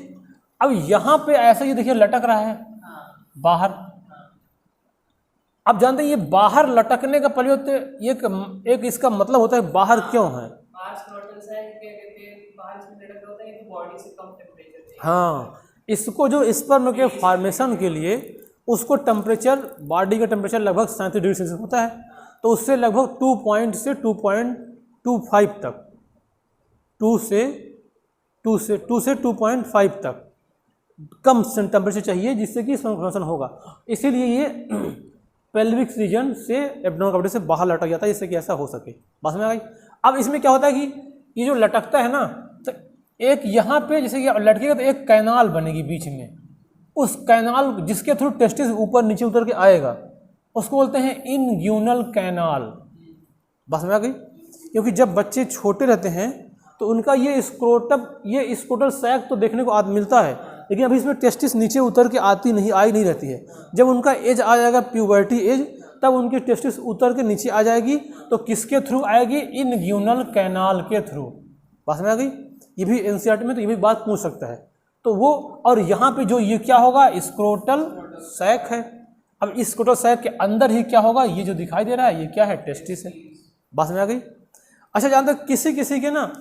अब यहाँ पे ऐसा ये देखिए लटक रहा है बाहर। अब जानते हैं ये बाहर लटकने का परिवर्तन एक इसका मतलब होता है बाहर क्यों है? हाँ, इसको जो स्पर्म के फॉर्मेशन के लिए उसको टेम्परेचर, बॉडी का टेम्परेचर लगभग 37 डिग्री सेल्सियस होता है, तो उससे लगभग 2 से 2.25 तक, 2 से 2.5 तक कम टेम्परेचर चाहिए जिससे कि फॉर्मेशन होगा। इसीलिए ये पेल्विक रीजन से एब्डोमिनल कैविटी से बाहर लटक जाता है जिससे कि ऐसा हो सके। बस में आ गई। अब इसमें क्या होता है कि ये जो लटकता है ना, तो एक यहाँ पे जैसे कि लटकेगा तो एक कैनाल बनेगी बीच में, उस कैनाल जिसके थ्रू टेस्टिस ऊपर नीचे उतर के आएगा उसको बोलते हैं इनग्यूनल कैनाल। बस में आ गई। क्योंकि जब बच्चे छोटे रहते हैं तो उनका ये स्क्रोटल सैक तो देखने को मिलता है, लेकिन अभी इसमें टेस्टिस नीचे उतर के आई नहीं रहती है। जब उनका एज आ जाएगा प्यूबर्टी एज, तब उनकी टेस्टिस उतर के नीचे आ जाएगी, तो किसके थ्रू आएगी? इनग्यूनल कैनाल के थ्रू। बस में आ गई। ये भी एनसीईआरटी में तो ये भी बात पूछ सकता है। तो वो, और यहाँ पे जो ये क्या होगा? स्क्रोटल सैक है। अब इस स्क्रोटल सैक के अंदर ही क्या होगा? ये जो दिखाई दे रहा है ये क्या है? टेस्टिस है। बस में आ गई। अच्छा, जानते किसी के ना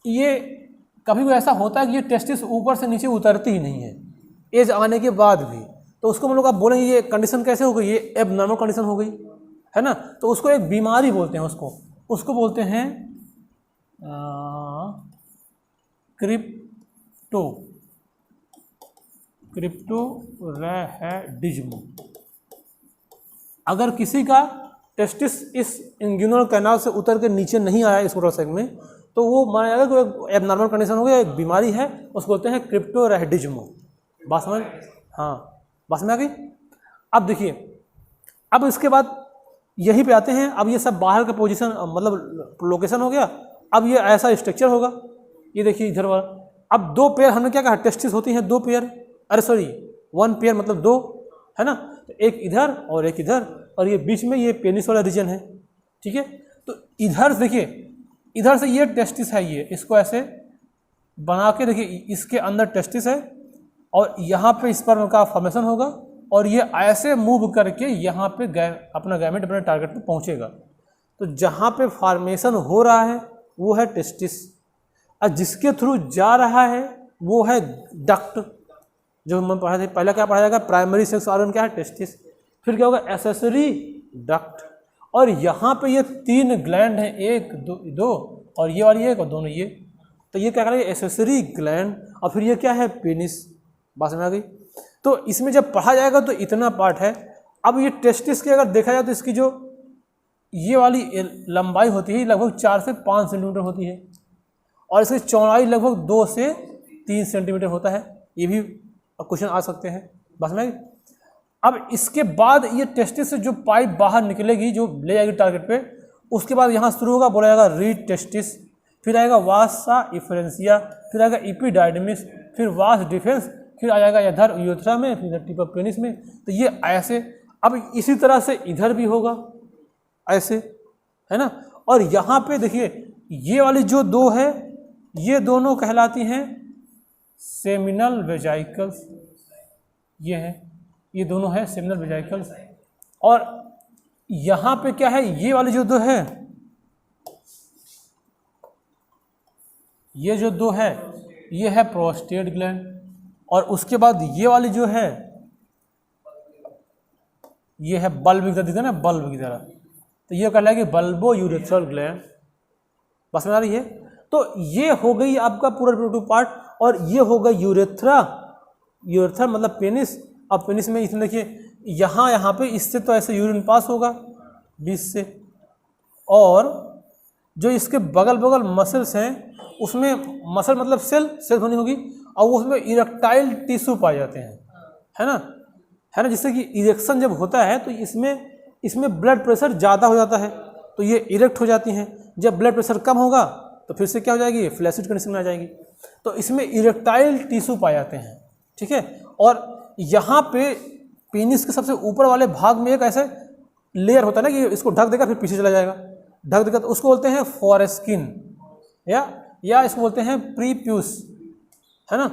ये कभी भी ऐसा होता है कि ये टेस्टिस ऊपर से नीचे उतरती ही नहीं है एज आने के बाद भी, तो उसको हम लोग आप बोलेंगे ये कंडीशन कैसे हो गई? ये एबनॉर्मल कंडीशन हो गई, है ना। तो उसको एक बीमारी बोलते हैं, उसको बोलते हैं क्रिप्टोरैडिज्म। अगर किसी का टेस्टिस इस इंग्यूनल कैनाल से उतर के नीचे नहीं आया इस स्क्रोटल सैक में, तो वो माना जाएगा कि एबनॉर्मल कंडीशन हो गया, एक बीमारी है, उसको बोलते हैं क्रिप्टोरैहिडिज्म। बात समझ, हाँ बात समझ आ गई। अब देखिए, अब इसके बाद यहीं पे आते हैं। अब ये सब बाहर का पोजीशन मतलब लोकेशन हो गया। अब ये ऐसा स्ट्रक्चर होगा, ये देखिए इधर वाला। अब 2 पेयर हमने क्या कहा, टेस्टिस होती हैं 2 पेयर, अरे सॉरी 1 पेयर मतलब 2, है ना। तो एक इधर और एक इधर, और ये बीच में ये पेनिस वाला रीजन है, ठीक है। तो इधर देखिए, इधर से ये टेस्टिस है, ये इसको ऐसे बना के देखिए, इसके अंदर टेस्टिस है और यहाँ पे स्पर्म का फॉर्मेशन होगा, और ये ऐसे मूव करके यहाँ पे अपना गैमेट अपने टारगेट पे पहुँचेगा। तो जहाँ पे फॉर्मेशन हो रहा है वो है टेस्टिस, और जिसके थ्रू जा रहा है वो है डक्ट। जो हम पढ़ा थे पहले, क्या पढ़ा जाएगा, प्राइमरी सेक्स ऑर्गन क्या है, टेस्टिस। फिर क्या होगा, एक्सेसरी डक्ट। और यहाँ पे ये 3 ग्लैंड हैं, 1 2 और ये वाली 1 और दोनों ये। तो ये क्या करेंगे, एक्सेसरी ग्लैंड, और फिर ये क्या है, पेनिस। बात समझ आ गई। तो इसमें जब पढ़ा जाएगा तो इतना पार्ट है। अब ये टेस्टिस की अगर देखा जाए तो इसकी जो ये वाली लंबाई होती है लगभग 4 से 5 सेंटीमीटर होती है, और इसकी चौड़ाई लगभग 2 से 3 सेंटीमीटर होता है। ये भी क्वेश्चन आ सकते हैं, बस में। अब इसके बाद ये टेस्टिस से जो पाइप बाहर निकलेगी, जो ले जाएगी टारगेट पे, उसके बाद यहाँ शुरू होगा, बोला जाएगा रीड टेस्टिस, फिर आएगा वासा इफरेंसिया, फिर आएगा इपीडाइडमिस, फिर वास डिफेंस, फिर आ जाएगा इधर यूरेथ्रा में, फिर टिप ऑफ पेनिस में। तो ये ऐसे, अब इसी तरह से इधर भी होगा ऐसे, है ना। और यहाँ पे देखिए, ये वाली जो 2 है, ये दोनों कहलाती हैं सेमिनल वेजाइकल्स। ये है, ये दोनों है सेमिनल वेजाइकल्स। और यहाँ पे क्या है, ये वाली जो 2 है, ये जो 2 है, ये है प्रोस्टेट ग्लैंड। और उसके बाद ये वाली जो है, ये है बल्ब की तरह, दिखता है ना, बल्ब की तरह। तो ये कहलाएगी बल्बो यूरेथ्रल ग्लैंड। बस में आ रही है। तो ये हो गई आपका पूरा रिप्रोडक्टिव पार्ट, और ये होगा यूरेथ्रा। यूरेथ्रा मतलब पेनिस। अब पेनिस में इसमें देखिए, यहाँ पे इससे तो ऐसे यूरिन पास होगा बीच से, और जो इसके बगल बगल मसल्स हैं, उसमें मसल मतलब सेल बनी होगी, और उसमें इरेक्टाइल टिश्यू पाए जाते हैं, है ना। जिससे कि इरेक्शन जब होता है तो इसमें ब्लड प्रेशर ज़्यादा हो जाता है, तो ये इरेक्ट हो जाती हैं। जब ब्लड प्रेशर कम होगा तो फिर से क्या हो जाएगी, फ्लैसिड कंडीशन में आ जाएगी। तो इसमें इरेक्टाइल टिश्यू पाए जाते हैं, ठीक है। और यहाँ पे पेनिस के सबसे ऊपर वाले भाग में एक ऐसे लेयर होता है ना, कि इसको ढक देगा फिर पीछे चला जाएगा, ढक देगा, तो उसको बोलते हैं फॉरेस्किन, या इसको बोलते हैं प्रीप्यूस, है ना।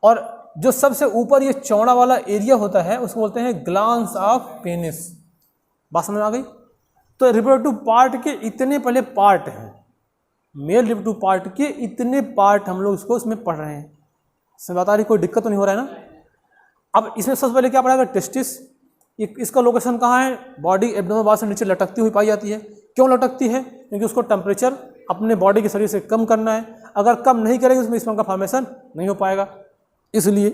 और जो सबसे ऊपर ये चौड़ा वाला एरिया होता है उसको बोलते हैं ग्लांस ऑफ पेनिस। बात समझ आ गई। तो रिप्रोडक्टिव पार्ट के इतने पहले पार्ट हैं, मेल रिप्रोडक्टिव पार्ट के इतने पार्ट हम लोग इसमें पढ़ रहे हैं। इसमें बता रही कोई दिक्कत तो नहीं हो रहा है ना। अब इसमें सबसे पहले क्या पढ़ेगा, टेस्टिस। इसका लोकेशन कहाँ है, बॉडी एब्डोमेन वॉल से नीचे लटकती हुई पाई जाती है। क्यों लटकती है, क्योंकि उसको टेम्परेचर अपने बॉडी के शरीर से कम करना है। अगर कम नहीं करेगी उसमें स्पर्म का फॉर्मेशन नहीं हो पाएगा, इसलिए।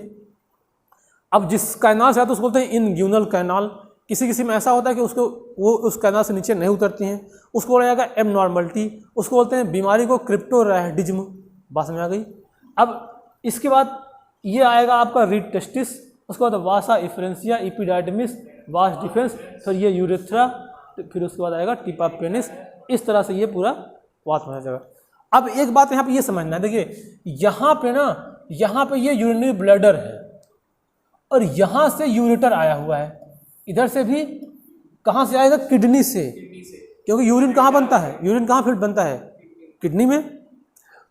अब जिस कैनाल से आता है उसको बोलते हैं इनग्यूनल कैनाल। किसी में ऐसा होता है कि वो उस कैनाल से नीचे नहीं उतरती हैं, उसको बोला जाएगा एबनॉर्मलिटी। उसको बोलते हैं बीमारी को क्रिप्टोरैहिडिज्म। बात समझ आ गई। अब इसके बाद ये आएगा आपका रीड टेस्टिस, उसके बाद वासा इफरेंसिया, इपीडाइडमिस, वास डिफेंस, फिर ये यूरेथ्रा, फिर उसके बाद आएगा टिप ऑफ पेनिस। इस तरह से ये पूरा बात हो जाएगा। अब एक बात यहाँ पे ये समझना है, देखिए यहाँ पे ये यूरिनरी ब्लैडर है, और यहाँ से यूरेटर आया हुआ है। इधर से भी कहाँ से आएगा, किडनी से, क्योंकि यूरिन कहाँ बनता है, यूरिन कहाँ फिर बनता है, किडनी में।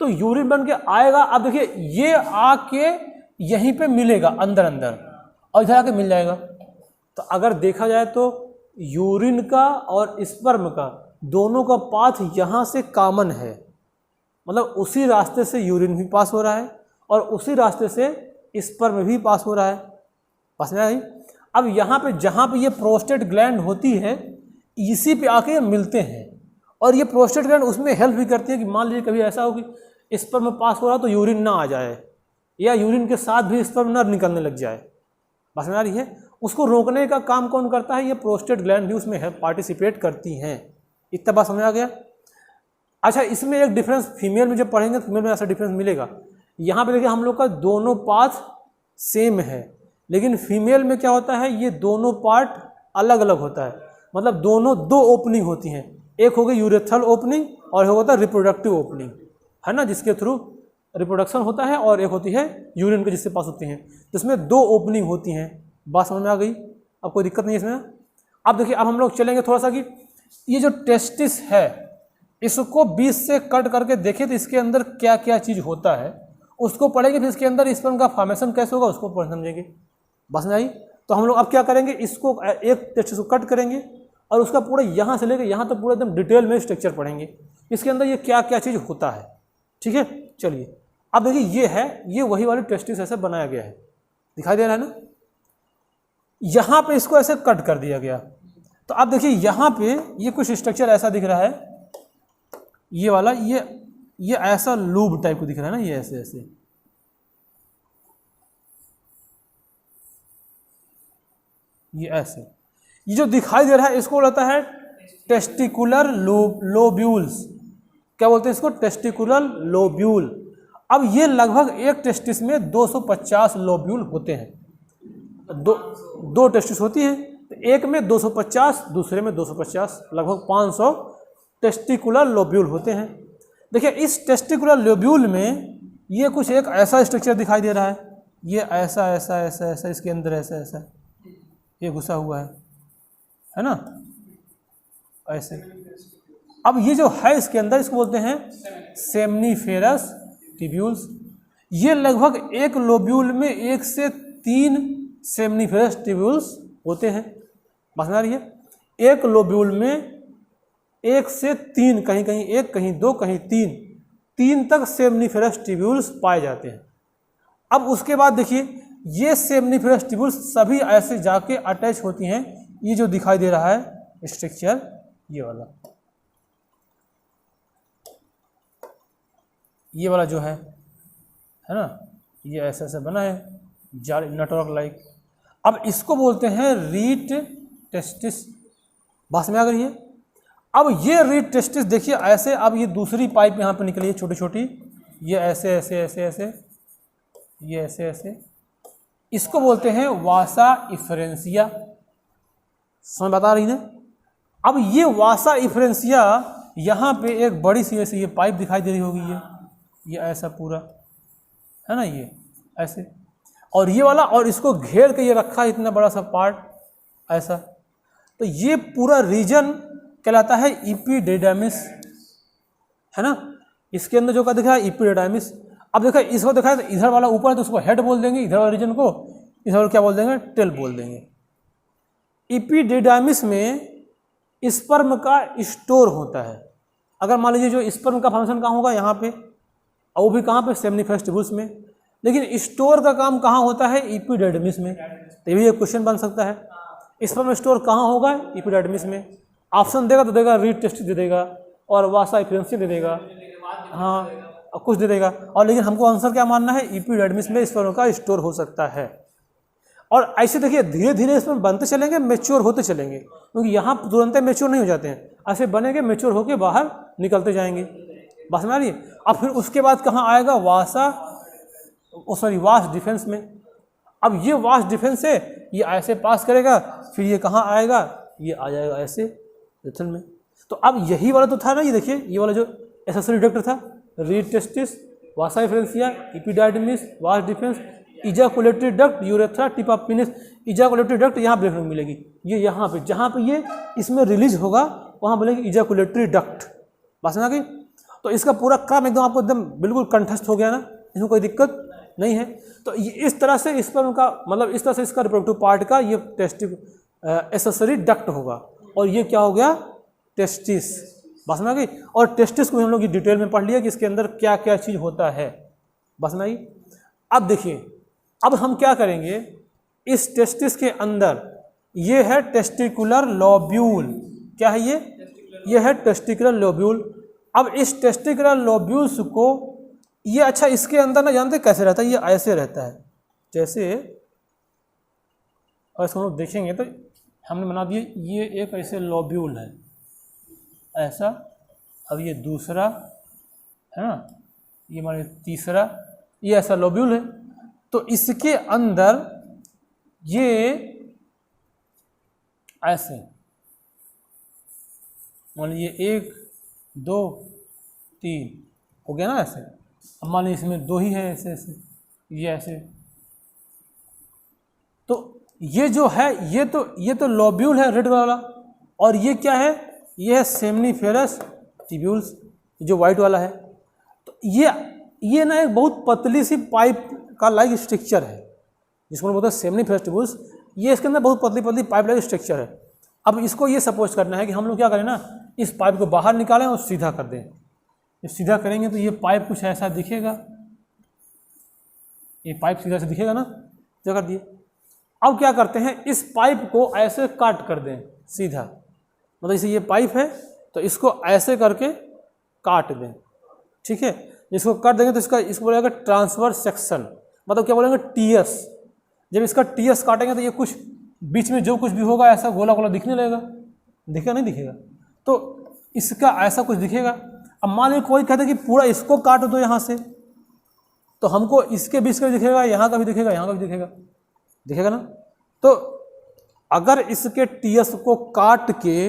तो यूरिन बन के आएगा। अब देखिए, ये आके यहीं पे मिलेगा अंदर, और इधर आके मिल जाएगा। तो अगर देखा जाए तो यूरिन का और स्पर्म का दोनों का पाथ यहाँ से कॉमन है, मतलब उसी रास्ते से यूरिन भी पास हो रहा है और उसी रास्ते से स्पर्म भी पास हो रहा है। पास में आई। अब यहाँ पे जहाँ पे ये प्रोस्टेट ग्लैंड होती है, इसी पे आके मिलते हैं, और ये प्रोस्टेट ग्लैंड उसमें हेल्प भी करती है कि मान लीजिए कभी ऐसा हो कि स्पर्म पास हो रहा तो यूरिन ना आ जाए, या यूरिन के साथ भी स्पर्म ना निकलने लग जाए। बात में आ रही है। उसको रोकने का काम कौन करता है? ये प्रोस्टेट ग्लैंड भी उसमें है, पार्टिसिपेट करती हैं। इतना बात समझ आ गया? अच्छा, इसमें एक डिफरेंस फीमेल में जब पढ़ेंगे तो फीमेल में ऐसा डिफरेंस मिलेगा। यहाँ पे देखिए हम लोग का दोनों पाथ सेम है, लेकिन फीमेल में क्या होता है, ये दोनों पार्ट अलग अलग होता है। मतलब दोनों दो ओपनिंग होती हैं, एक हो गई यूरेथ्रल ओपनिंग और एक होता है रिप्रोडक्टिव ओपनिंग, है ना, जिसके थ्रू रिप्रोडक्शन होता है, और एक होती है यूरिन के जिससे पास होती हैं। तो इसमें दो ओपनिंग होती हैं। बात समझ में आ गई? अब कोई दिक्कत नहीं है इसमें। अब देखिए, अब हम लोग चलेंगे थोड़ा सा कि ये जो टेस्टिस है इसको बीच से कट करके देखें तो इसके अंदर क्या क्या चीज़ होता है उसको पढ़ेंगे, फिर इसके अंदर स्पर्म का फॉर्मेशन कैसे होगा उसको समझेंगे। बस में आई? तो हम लोग अब क्या करेंगे, इसको एक टेस्टिस को कट करेंगे और उसका पूरा यहाँ से लेकर यहाँ तक पूरा एकदम डिटेल में स्ट्रक्चर पढ़ेंगे, इसके अंदर ये क्या क्या चीज़ होता है। ठीक है, चलिए अब देखिए ये है, ये वही वाली टेस्टिस ऐसे बनाया गया है, दिखाई दे रहा है ना। यहाँ पे इसको ऐसे कट कर दिया गया, तो अब देखिए यहाँ पे ये कुछ स्ट्रक्चर ऐसा दिख रहा है, ये वाला, ये ऐसा लूब टाइप को दिख रहा है ना, ये ऐसे ऐसे, ये ऐसे, ये जो दिखाई दे रहा है इसको बोलता है टेस्टिकुलर लोब्यूल्स। क्या बोलते हैं इसको? Testicular lobule. अब ये लगभग एक टेस्टिस में 250 लोब्यूल होते हैं। दो टेस्टिस होती हैं, तो एक में 250, दूसरे में 250, लगभग 500 टेस्टिकुलर लोब्यूल होते हैं। देखिए इस टेस्टिकुलर लोब्यूल में ये कुछ एक ऐसा स्ट्रक्चर दिखाई दे रहा है, ये ऐसा ऐसा ऐसा ऐसा, इसके अंदर ऐसा ऐसा ये घुसा हुआ है ना, ऐसे। अब ये जो है इसके अंदर, इसको बोलते हैं सेमनीफेरस ट्यूब्यूल्स। ये लगभग एक लोब्यूल में 1 से 3 सेमनीफेरस ट्यूब्यूल्स होते हैं। समझ आ रही है? एक लोब्यूल में 1 से 3, कहीं कहीं 1, कहीं 2, कहीं 3 तक सेमनीफेरस ट्यूब्यूल्स पाए जाते हैं। अब उसके बाद देखिए ये सेमनीफेरस ट्यूब्यूल्स सभी ऐसे जाके अटैच होती हैं। ये जो दिखाई दे रहा है स्ट्रक्चर, ये वाला जो है ना, ये ऐसा ऐसा बना है जाली नेटवर्क लाइक। अब इसको बोलते हैं रीट टेस्टिस। बात में आ गई है? अब ये रीट टेस्टिस देखिए ऐसे, अब ये दूसरी पाइप यहाँ पे निकली है छोटी छोटी, ये ऐसे ऐसे ऐसे ऐसे, ये ऐसे ऐसे, इसको बोलते हैं वासा इफरेंसिया। समझ बता रही ना? अब ये वासा इफरेंसिया, यहाँ पे एक बड़ी सी ऐसी ये पाइप दिखाई दे रही होगी, ये ऐसा पूरा है ना, ये ऐसे, और ये वाला, और इसको घेर के ये रखा है इतना बड़ा सा पार्ट ऐसा। तो ये पूरा रीजन कहलाता है इपिडिडाइमिस, है ना। इसके अंदर जो का दिखा है इपिडिडाइमिस। अब देखा इसको देखा है तो इधर वाला ऊपर है तो उसको हेड बोल देंगे, इधर वाला रीजन को इधर वाला क्या बोल देंगे, टेल बोल देंगे। इपिडिडाइमिस में स्पर्म का स्टोर होता है। अगर मान लीजिए जो स्पर्म का फंक्शन कहाँ होगा, यहाँ पे, और वो भी कहाँ पे, सेमनीफेरस ट्यूब्यूल्स में, लेकिन स्टोर का काम कहाँ होता है, इपिडिडाइमिस में। तो ये भी एक क्वेश्चन बन सकता है, स्पर्म स्टोर कहाँ होगा, इपिडिडाइमिस में। ऑप्शन देगा तो देगा रीट टेस्टिस दे देगा और वासा इफरेंसिया दे देगा, हाँ, और कुछ दे देगा, और लेकिन हमको आंसर क्या मानना है, इपिडिडाइमिस में स्पर्म का स्टोर हो सकता है। और ऐसे देखिए धीरे धीरे इसमें बनते चलेंगे, मेच्योर होते चलेंगे, क्योंकि यहाँ तुरंत मेच्योर नहीं हो जाते हैं, ऐसे बनेंगे, मेच्योर होके बाहर निकलते जाएंगे। बस में आ रही है? अब फिर उसके बाद कहाँ आएगा, वास्ट डिफेंस में। अब ये वास्ट डिफेंस से ये ऐसे पास करेगा, फिर ये कहाँ आएगा, ये आ जाएगा ऐसे रिथल में। तो अब यही वाला तो था ना, ये देखिए ये वाला जो एसेसरी डक्ट था, rete testis, vasa efferentia, epididymis, vas deferens, ejaculatory duct, urethra, tip of penis. Ejaculatory duct यहाँ देखने को मिलेगी, ये यहाँ पे, जहाँ पे ये इसमें रिलीज होगा वहाँ बोलेंगे इजाकुलेटरी डक्ट। बस में आ गई? तो इसका पूरा काम एकदम आपको एकदम बिल्कुल कंठस्थ हो गया ना, इसमें कोई दिक्कत नहीं है। तो ये इस तरह से स्पर्म का मतलब इस तरह से इसका रिप्रोडक्टिव पार्ट का ये एसेसरी डक्ट होगा, और ये क्या हो गया, टेस्टिस। बस में आ गई? और टेस्टिस को हम लोग डिटेल में पढ़ लिया कि इसके अंदर क्या क्या चीज़ होता है। बस में आई? अब देखिए, अब हम क्या करेंगे, इस टेस्टिस के अंदर ये है टेस्टिकुलर लोब्यूल। क्या है ये है टेस्टिकुलर लोब्यूल। अब इस टेस्टिकुलर लोब्यूल्स को ये, अच्छा इसके अंदर ना जानते कैसे रहता है, ये ऐसे रहता है, जैसे और इसको हम लोग देखेंगे तो हमने बना दिए, ये एक ऐसे लोब्यूल है ऐसा, अब ये दूसरा है ना, ये मान तीसरा, ये ऐसा लोब्यूल है। तो इसके अंदर ये ऐसे मान लीजिए 1 2 3 हो गया ना ऐसे। अब मान लीजिए इसमें 2 ही है ऐसे ऐसे, ये ऐसे। तो ये जो है ये तो लोब्यूल है रेड वाला, और ये क्या है, ये है सेमनीफेरस ट्यूब्यूल्स जो वाइट वाला है। तो ये ना एक बहुत पतली सी पाइप का लाइक स्ट्रक्चर है जिसको बोलते हैं सेमनीफेरस ट्यूब्यूल्स। ये इसके अंदर बहुत पतली पतली पाइप लाइक स्ट्रक्चर है। अब इसको ये सपोज करना है कि हम लोग क्या करें ना, इस पाइप को बाहर निकालें और सीधा कर दें। जब सीधा करेंगे तो ये पाइप कुछ ऐसा दिखेगा, ये पाइप सीधा से दिखेगा ना, तो कर दिए। अब क्या करते हैं, इस पाइप को ऐसे काट कर दें सीधा, मतलब जैसे ये पाइप है तो इसको ऐसे करके काट दें, ठीक है। इसको काट देंगे तो इसको बोलेगा ट्रांसवर्स सेक्शन, मतलब क्या बोलेंगे टीएस। जब इसका टीएस काटेंगे तो ये कुछ बीच में जो कुछ भी होगा ऐसा गोला गोला दिखने लगेगा, दिखेगा नहीं दिखेगा, तो इसका ऐसा कुछ दिखेगा। अब मान लीजिए कोई कहते कि पूरा इसको काट दो यहाँ से, तो हमको इसके बीच का भी दिखेगा, यहाँ का भी दिखेगा, यहाँ का भी दिखेगा, दिखेगा ना। तो अगर इसके टीएस को काट के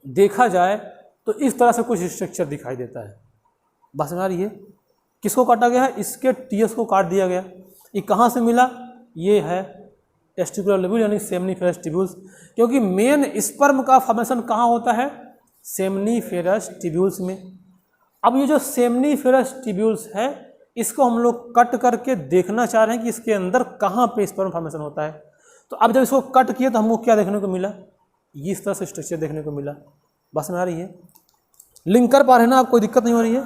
देखा जाए तो इस तरह से कुछ स्ट्रक्चर दिखाई देता है। बस समझ आ रही है, किसको काटा गया है, इसके टीएस को काट दिया गया। ये कहाँ से मिला, ये है टेस्टिकुलर लोब्यूल यानी सेमनीफेरस ट्यूब्यूल्स, क्योंकि मेन स्पर्म का फॉर्मेशन कहाँ होता है, सेमनीफेरस ट्यूब्यूल्स में। अब ये जो सेमनीफेरस ट्यूब्यूल्स है इसको हम लोग कट करके देखना चाह रहे हैं कि इसके अंदर कहाँ पे स्पर्म फॉर्मेशन होता है। तो अब जब इसको कट किया तो हमको क्या देखने को मिला, ये इस तरह से स्ट्रक्चर देखने को मिला। बस में आ रही है, लिंक कर पा रहे हैं ना आप, कोई दिक्कत नहीं हो रही है।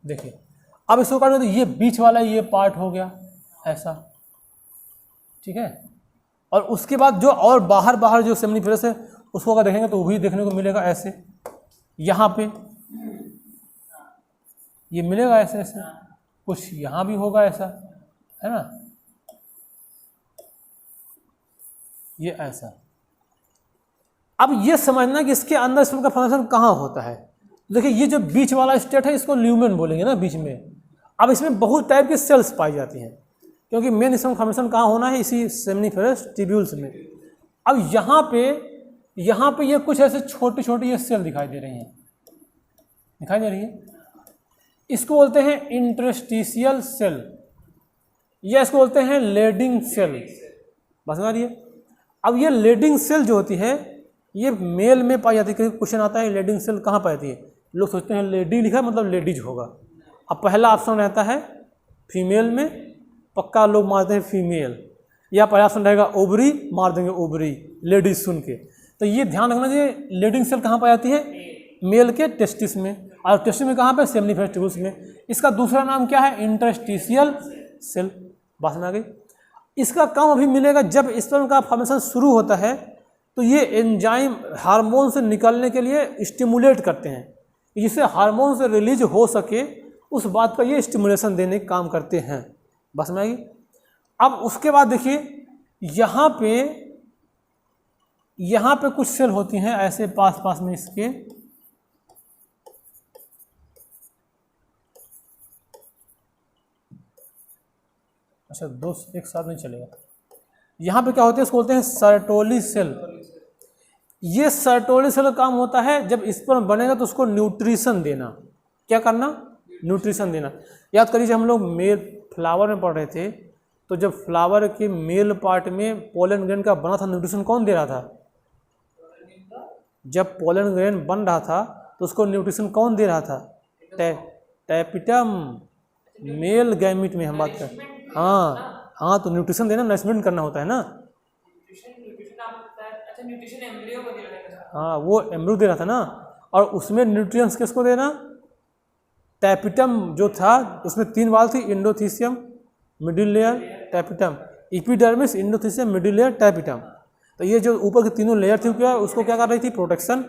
देखिए अब इसको काटो तो ये बीच वाला ये पार्ट हो गया ऐसा, ठीक है। और उसके बाद जो और बाहर बाहर जो सेमनीफेरस है उसको अगर देखेंगे तो वो भी देखने को मिलेगा ऐसे, यहाँ पे ये मिलेगा ऐसे ऐसे, कुछ यहाँ भी होगा ऐसा, है ना, ये ऐसा। अब ये समझना कि इसके अंदर स्पर्म का फॉर्मेशन कहाँ होता है। देखिए ये जो बीच वाला स्टेट है इसको ल्यूमेन बोलेंगे ना, बीच में। अब इसमें बहुत टाइप की सेल्स पाई जाती हैं, क्योंकि मेन स्पर्म फॉर्मेशन कहाँ होना है, इसी सेमनीफेरस ट्यूब्यूल्स में। अब यहाँ पे ये कुछ ऐसे छोटे छोटे ये सेल दिखाई दे रही हैं, दिखाई दे रही है, इसको बोलते हैं इंटरस्टिशियल सेल, या इसको बोलते हैं लेडिंग सेल। बस समझ रही है। अब ये लेडिंग सेल जो होती है ये मेल में पाई जाती है, क्योंकि क्वेश्चन आता है लेडिंग सेल कहाँ पाई जाती है, लोग सोचते हैं लेडी लिखा मतलब लेडीज होगा। अब पहला ऑप्शन रहता है फीमेल में, पक्का लोग मारते हैं फीमेल, या पहला ऑप्शन रहेगा ओवरी, मार देंगे ओवरी लेडीज सुन के। तो ये ध्यान रखना चाहिए, लेडिंग सेल कहाँ पाई जाती है, मेल के टेस्टिस में, और टेस्टिस में कहाँ पे, सेमनीफेरस ट्यूब्यूल्स में। इसका दूसरा नाम क्या है, इंटरस्टिशियल सेल। बात में आ गई। इसका काम अभी मिलेगा जब स्पर्म का फॉर्मेशन शुरू होता है तो ये एंजाइम हार्मोन से निकलने के लिए स्टिमुलेट करते हैं, जिससे हार्मोन से रिलीज हो सके उस बात का ये स्टिमुलेशन देने का काम करते हैं। बस में आएगी। अब उसके बाद देखिए यहाँ पे कुछ सेल होती हैं ऐसे पास पास में इसके, अच्छा दो एक साथ नहीं चलेगा। यहाँ पे क्या होते हैं, इसको बोलते हैं सर्टोली सेल। ये सर्टोली सेल का काम होता है जब स्पर्म बनेगा तो उसको न्यूट्रिशन देना। क्या करना, न्यूट्रिशन देना। याद करिए जब हम लोग मेल फ्लावर में पढ़ रहे थे तो जब फ्लावर के मेल पार्ट में पोलन ग्रेन का बना था, न्यूट्रिशन कौन दे रहा था, जब पोलन ग्रेन बन रहा था तो उसको न्यूट्रिशन कौन दे रहा था, टैपिटम, मेल गैमिट में हम बात करें। हाँ तो न्यूट्रिशन देना, नरिशमेंट करना होता है ना। हाँ वो एम्ब्रियो दे रहा था ना, और उसमें न्यूट्रिएंट्स किसको देना, टैपिटम जो था उसमें 3 वाल थी, endothecium, middle layer, tapetum, epidermis, endothecium, middle layer, tapetum. तो ये जो ऊपर की 3 लेयर थी क्या, उसको क्या कर रही थी, प्रोटेक्शन।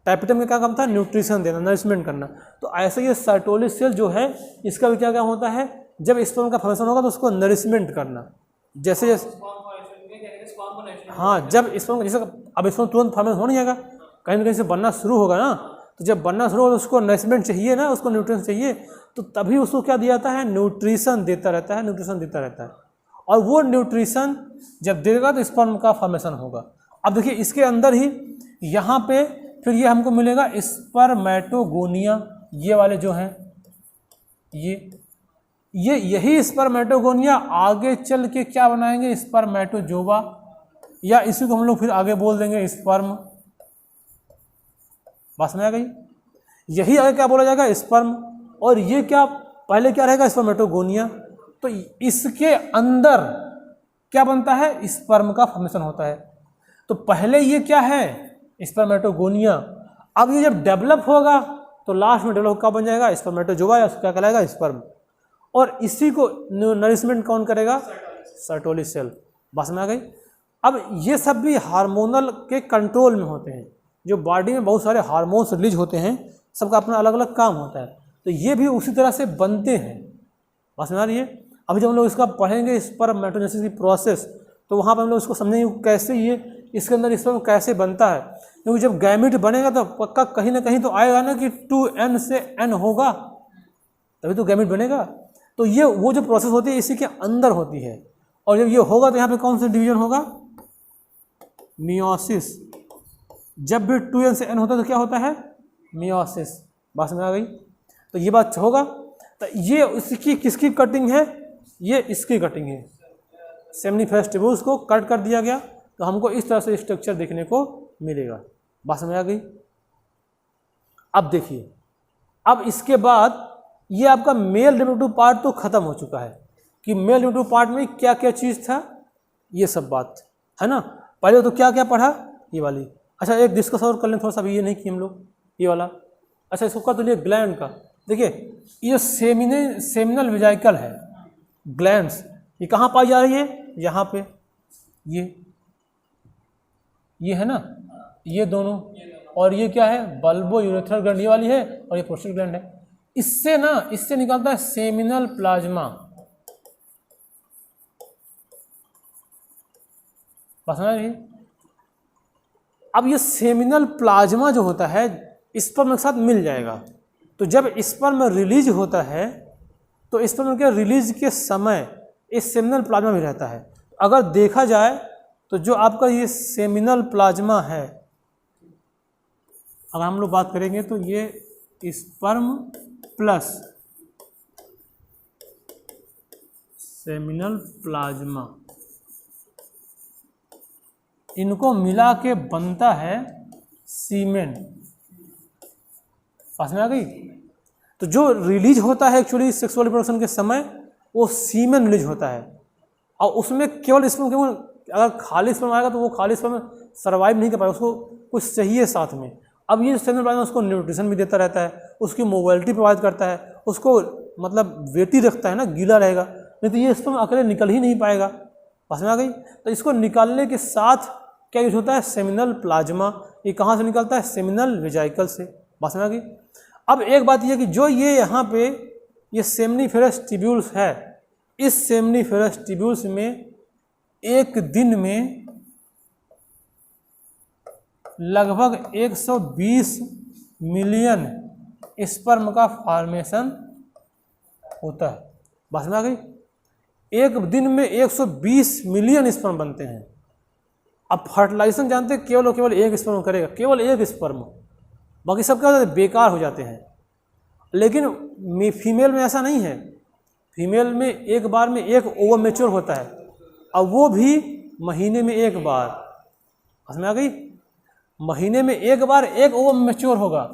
टैपिटम का क्या काम था, न्यूट्रिशन देना, नरिशमेंट करना। तो ऐसे ये सर्टोली सेल जो है इसका भी क्या काम होता है, जब स्पर्म का फॉर्मेशन होगा तो उसको नरिशमेंट करना। जैसे हाँ, जब स्पर्म जैसे अब स्पर्म तुरंत फॉर्मेशन हो नहीं जाएगा, कहीं ना कहीं से बनना शुरू होगा ना, तो जब बनना शुरू होगा तो उसको नरिशमेंट चाहिए ना, उसको न्यूट्रिएंट्स चाहिए, तो तभी उसको क्या दिया जाता है, न्यूट्रिशन देता रहता है, न्यूट्रिशन देता रहता है। और वो न्यूट्रिशन जब देगा तो स्पर्म का फॉर्मेशन होगा। अब देखिए इसके अंदर ही यहाँ पे फिर ये हमको मिलेगा स्पर्मेटोगोनिया, ये वाले जो हैं ये यही स्पर्मेटोगोनिया आगे चल के क्या बनाएंगे, स्पर्मेटोजोवा, या इसी को हम लोग फिर आगे बोल देंगे स्पर्म। बस में आ गई, यही आगे क्या बोला जाएगा, स्पर्म। और ये क्या पहले क्या रहेगा, स्पर्मेटोगोनिया। तो इसके अंदर क्या बनता है, स्पर्म का फॉर्मेशन होता है। तो पहले ये क्या है, स्पर्मेटोगोनिया। अब ये जब डेवलप होगा तो लास्ट में डेवलप क्या बन जाएगा, स्पर्मेटोजोवा, या क्या कहलाएगा, स्पर्म। और इसी को नरिशमेंट कौन करेगा, सर्टोली सेल। बस में आ गई। अब ये सब भी हार्मोनल के कंट्रोल में होते हैं, जो बॉडी में बहुत सारे हार्मोन्स रिलीज होते हैं, सबका अपना अलग अलग काम होता है, तो ये भी उसी तरह से बनते हैं। बस में आ रही है। अभी जब हम लोग इसका पढ़ेंगे स्पर्मेटोजेनेसिस की प्रोसेस, तो वहाँ पर हम लोग इसको समझेंगे कैसे ये इसके अंदर स्पर्म कैसे बनता है। क्योंकि जब गैमेट बनेगा तो पक्का कहीं ना कहीं तो आएगा ना कि 2n से n होगा, तभी तो गैमेट बनेगा। तो ये वो जो प्रोसेस होती है इसी के अंदर होती है। और जब ये होगा तो यहाँ पे कौन सा डिवीजन होगा, मियोसिस। जब भी 2n से n होता है तो क्या होता है, मियोसिस। बात में आ गई। तो ये बात होगा। तो ये इसकी किसकी कटिंग है, ये इसकी कटिंग है। सेमनीफेरस ट्यूब्यूल्स को कट कर दिया गया तो हमको इस तरह से स्ट्रक्चर देखने को मिलेगा। बात में आ गई। अब देखिए, अब इसके बाद ये आपका मेल रिप्रोडक्टिव पार्ट तो खत्म हो चुका है कि मेल रिप्रोडक्टिव पार्ट में क्या क्या चीज़ था, ये सब बात है ना। पहले तो क्या क्या पढ़ा, ये वाली। अच्छा, एक डिस्कस और कर लें थोड़ा सा, भी ये नहीं कि हम लोग ये वाला। अच्छा, इसको कर तो लिए ग्लैंड का। देखिए ये सेमिनल वेजाइकल है, ग्लैंड्स, ये कहाँ पाई जा रही है, यहाँ पे ये है ना, ये दोनों। और ये क्या है, बल्बो यूरेथ्रल ग्लैंड ये वाली है, और ये प्रोस्टेट ग्लैंड है। इससे निकलता है सेमिनल प्लाज्मा। बस समझ रही। अब ये सेमिनल प्लाज्मा जो होता है स्पर्म के साथ मिल जाएगा। तो जब स्पर्म रिलीज होता है तो स्पर्म के रिलीज के समय इस सेमिनल प्लाज्मा भी रहता है। अगर देखा जाए तो जो आपका ये सेमिनल प्लाज्मा है, अगर हम लोग बात करेंगे तो ये स्पर्म प्लस सेमिनल प्लाज्मा, इनको मिला के बनता है सीमेन। पास में आ गई। तो जो रिलीज होता है एक्चुअली सेक्सुअल रिप्रोडक्शन के समय, वो सीमेन रिलीज होता है। और उसमें केवल अगर खाली स्पर्म आएगा तो वो खाली स्पर्म सर्वाइव नहीं कर पाएगा, उसको कुछ चाहिए साथ में। अब ये सेमिनल प्लाज्मा उसको न्यूट्रिशन भी देता रहता है, उसकी मोबिलिटी प्रोवाइड करता है, उसको मतलब वेटी रखता है ना, गीला रहेगा। नहीं तो ये स्पर्म अकेले निकल ही नहीं पाएगा। पास में आ गई। तो इसको निकालने के साथ क्या यूज होता है, सेमिनल प्लाज्मा। ये कहाँ से निकलता है, सेमिनल वेजाइकल से। पास में आ गई। अब एक बात यह कि जो ये यहाँ पे ये सेमनीफेरस ट्यूब्यूल्स है, इस सेमनीफेरस ट्यूब्यूल्स में एक दिन में लगभग 120 मिलियन स्पर्म का फॉर्मेशन होता है। बस में आ गई। एक दिन में 120 मिलियन स्पर्म बनते हैं। अब फर्टिलाइजेशन जानते हैं, केवल और केवल एक स्पर्म करेगा, केवल एक स्पर्म, बाकी सब क्या होता है, बेकार हो जाते हैं। लेकिन फीमेल में ऐसा नहीं है। फीमेल में एक बार में एक ओवम मैच्योर होता है, और वो भी महीने में एक बार। समझ में आ गई। महीने में एक बार एक ओवम मैच्योर होगा,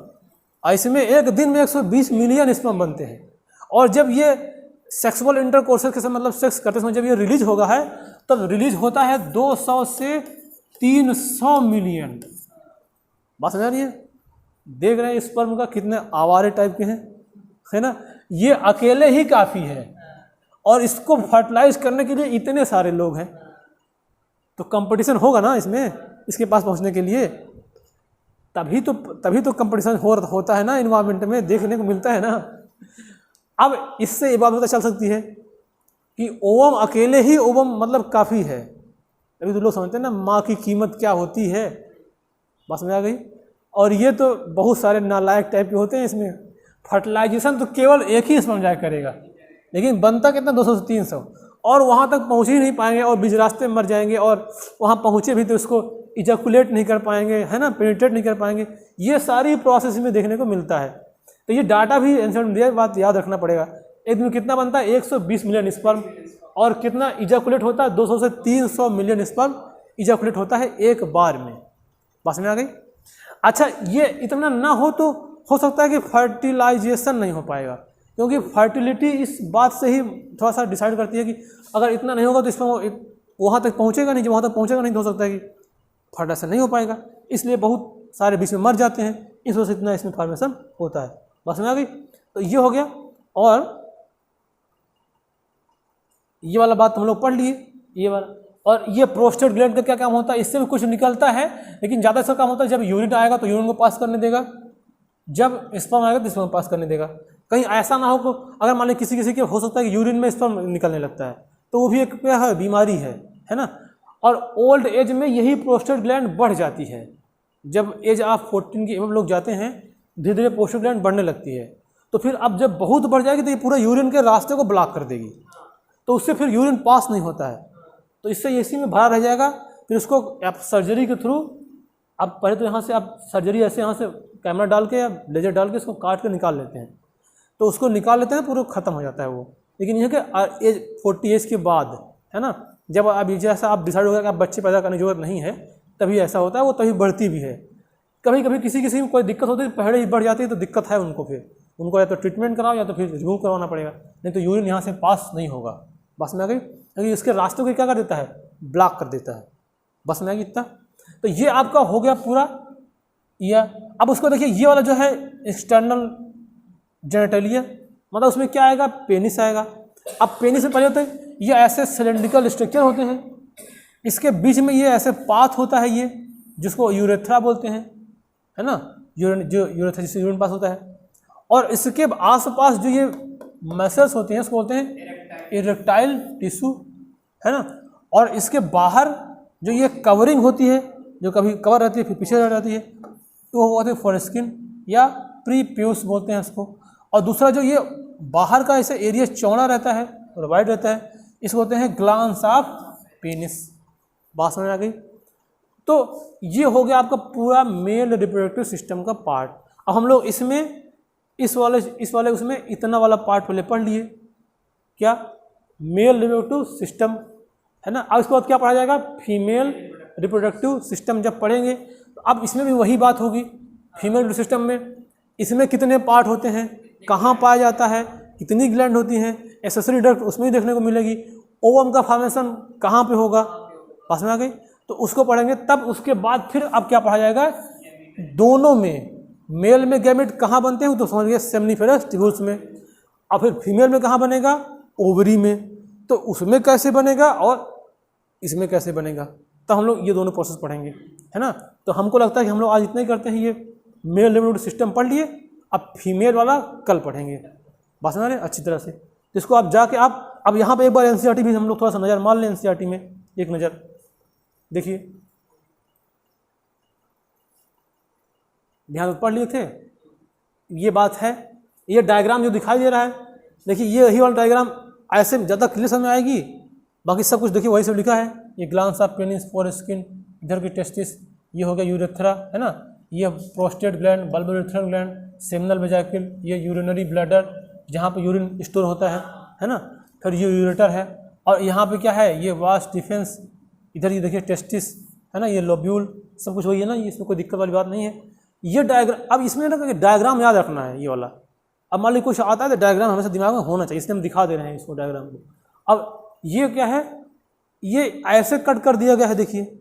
इसमें एक दिन में 120 मिलियन स्पर्म बनते हैं। और जब ये सेक्सुअल इंटरकोर्स के समय, मतलब सेक्स करते समय जब ये रिलीज होगा है, तब रिलीज होता है 200 से 300 मिलियन। बात समझ रही है। देख रहे हैं स्पर्म का कितने आवारे टाइप के हैं, है ना। ये अकेले ही काफ़ी है, और इसको फर्टिलाइज करने के लिए इतने सारे लोग हैं। तो कंपटीशन होगा ना इसमें, इसके पास पहुंचने के लिए। तभी तो कंपटीशन होता है ना, इन्वायरमेंट में देखने को मिलता है ना। अब इससे ये बात पता चल सकती है कि ओवम अकेले ही ओवम मतलब काफ़ी है। अभी तो लोग समझते हैं ना माँ की कीमत क्या होती है, बात समझ आ गई। और ये तो बहुत सारे नालायक टाइप के होते हैं इसमें, फर्टिलाइजेशन तो केवल एक ही स्पर्म जाया करेगा, लेकिन बनता कितना 200 से 300, और वहाँ तक पहुँच ही नहीं पाएंगे और बीच रास्ते में मर जाएंगे, और वहाँ पहुँचे भी तो उसको इजैकुलेट नहीं कर पाएंगे, है ना, पेनिट्रेट नहीं कर पाएंगे। ये सारी प्रोसेस में देखने को मिलता है। तो ये डाटा भी आंसर में दिया, बात याद रखना पड़ेगा। एक दिन कितना बनता है 120 मिलियन स्पर्म, और कितना इजैकुलेट होता है 200 से 300 मिलियन स्पर्म इजैकुलेट होता है एक बार में। बात में आ गई। अच्छा, ये इतना ना हो तो हो सकता है कि फर्टिलाइजेशन नहीं हो पाएगा, क्योंकि फर्टिलिटी इस बात से ही थोड़ा सा डिसाइड करती है कि अगर इतना नहीं होगा तो इसमें वहाँ तक पहुँचेगा नहीं, जब वहाँ तक पहुँचेगा नहीं तो हो सकता है कि फर्टिलाइजेशन नहीं हो पाएगा, इसलिए बहुत सारे बीच में मर जाते हैं, इस वजह से इतना इसमें फॉर्मेशन होता है। बस में आ गई। तो ये हो गया, और ये वाला बात हम लोग पढ़ लिए, ये वाला। और ये प्रोस्टेट ग्लैंड का क्या काम होता है, इससे भी कुछ निकलता है, लेकिन ज़्यादा इसका काम होता है जब यूरिन आएगा तो यूरिन को पास करने देगा, जब स्पर्म आएगा तो स्पर्म पास करने देगा। कहीं ऐसा ना हो कि अगर मान लीजिए किसी के हो सकता है कि यूरिन में स्पर्म निकलने लगता है, तो वो भी एक क्या है, बीमारी है ना। और ओल्ड एज में यही प्रोस्टेट ग्लैंड बढ़ जाती है, जब एज ऑफ 14 के एवं लोग जाते हैं धीरे धीरे प्रोस्टेट ग्लैंड बढ़ने लगती है, तो फिर अब जब बहुत बढ़ जाएगी तो ये पूरा यूरिन के रास्ते को ब्लॉक कर देगी, तो उससे फिर यूरिन पास नहीं होता है, तो इससे इसी में भरा रह जाएगा। फिर उसको आप सर्जरी के थ्रू, आप पहले तो यहाँ से आप सर्जरी ऐसे यहाँ से कैमरा डाल के या लेजर डाल के इसको काट के निकाल लेते हैं, तो उसको निकाल लेते हैं पूरा ख़त्म हो जाता है वो। लेकिन यह कि एज 40 एज के बाद, है ना, जब अब जैसा आप डिसाइड हो गया कि आप बच्चे पैदा करने की जरूरत नहीं है, तभी ऐसा होता है, वो तभी बढ़ती भी है। कभी कभी किसी में कोई दिक्कत होती है, पहले ही बढ़ जाती है तो दिक्कत है उनको, फिर उनको या तो ट्रीटमेंट कराओ या तो फिर रिमूव करवाना पड़ेगा, नहीं तो यूरिन यहाँ से पास नहीं होगा। बस में आ गई। क्योंकि इसके रास्ते को क्या कर देता है, ब्लॉक कर देता है। बस में आ गई इतना। तो ये आपका हो गया पूरा या। अब उसको देखिए, ये वाला जो है एक्सटर्नल जेनेटलिया, मतलब उसमें क्या आएगा, पेनिस आएगा। अब पेनिस में पहले होते हैं ये ऐसे सिलेंड्रिकल स्ट्रक्चर होते हैं, इसके बीच में ये ऐसे पाथ होता है, ये जिसको यूरेथ्रा बोलते हैं, है ना, यूरिन, जो यूरेथ्रा जिससे यूरिन पास होता है। और इसके आसपास जो ये मसल्स होते हैं उसको बोलते हैं इरेक्टाइल टिश्यू, है ना। और इसके बाहर जो ये कवरिंग होती है, जो कभी कवर रहती है फिर पीछे रह जाती है, तो वो होते हैं फोरस्किन या प्रीप्यूस बोलते हैं इसको। और दूसरा जो ये बाहर का ऐसे एरिया चौड़ा रहता है और वाइड रहता है, इसको बोलते हैं ग्लांस ऑफ पेनिस। बात समझ आ गई। तो ये हो गया आपका पूरा मेल रिप्रोडक्टिव सिस्टम का पार्ट। अब हम लोग इसमें इस वाले उसमें इतना वाला पार्ट पहले पढ़ लिए, क्या, मेल रिप्रोडक्टिव सिस्टम, है ना। अब इसके बाद क्या पढ़ा जाएगा, फीमेल रिप्रोडक्टिव सिस्टम। जब पढ़ेंगे तो अब इसमें भी वही बात होगी। फीमेल रिप्रोडक्टिव सिस्टम में इसमें कितने पार्ट होते हैं, कहाँ पाया जाता है, कितनी ग्लैंड होती हैं, एक्सेसरी डक्ट उसमें भी देखने को मिलेगी, ओवम का फॉर्मेशन कहाँ पे होगा, पास में आ गई। तो उसको पढ़ेंगे। तब उसके बाद फिर अब क्या पढ़ा जाएगा, दोनों में, मेल में गैमेट कहाँ बनते हैं तो समझ गए सेमनीफेरस ट्यूब्यूल्स में, और फिर फीमेल में कहाँ बनेगा, ओवरी में, तो उसमें कैसे बनेगा और इसमें कैसे बनेगा। तो हम लोग ये दोनों प्रोसेस पढ़ेंगे, है ना। तो हमको लगता है कि हम लोग आज इतना ही करते हैं, ये मेल रिप्रोडक्टिव सिस्टम पढ़ लिए, अब फीमेल वाला कल पढ़ेंगे, बात समझ रहे हैं अच्छी तरह से। तो इसको आप जाके आप अब यहाँ पे एक बार एनसीईआरटी भी हम लोग थोड़ा सा नज़र मार लें, एनसीईआरटी में एक नज़र देखिए, ध्यान पढ़ लिए थे, ये बात है। ये डायग्राम जो दिखाई दे रहा है, देखिए ये यही वाला डायग्राम, ऐसे ज़्यादा क्लियर समझ में आएगी, बाकी सब कुछ देखिए वही सब लिखा है। ये ग्लांस ऑफ पेनिस, फोरस्किन, इधर की टेस्टिस, ये हो गया यूरेथ्रा, है ना, ये prostate gland, bulbourethral gland, seminal vesicle, ये यूरिनरी ब्लैडर जहाँ पे यूरिन स्टोर होता है ना। फिर ये यूरेटर है, और यहाँ पे क्या है, ये वास डिफेंस, इधर ये देखिए टेस्टिस, है ना, ये लोब्यूल, सब कुछ वही है ना, ये इसमें कोई दिक्कत वाली बात नहीं है। ये डायग्राम, अब इसमें ना डायग्राम याद रखना है ये वाला। अब मान लीजिए कुछ आता है तो डायग्राम हमेशा दिमाग में होना चाहिए, इसलिए हम दिखा दे रहे हैं इसको डायग्राम को। अब ये क्या है, ये ऐसे कट कर दिया गया है, देखिए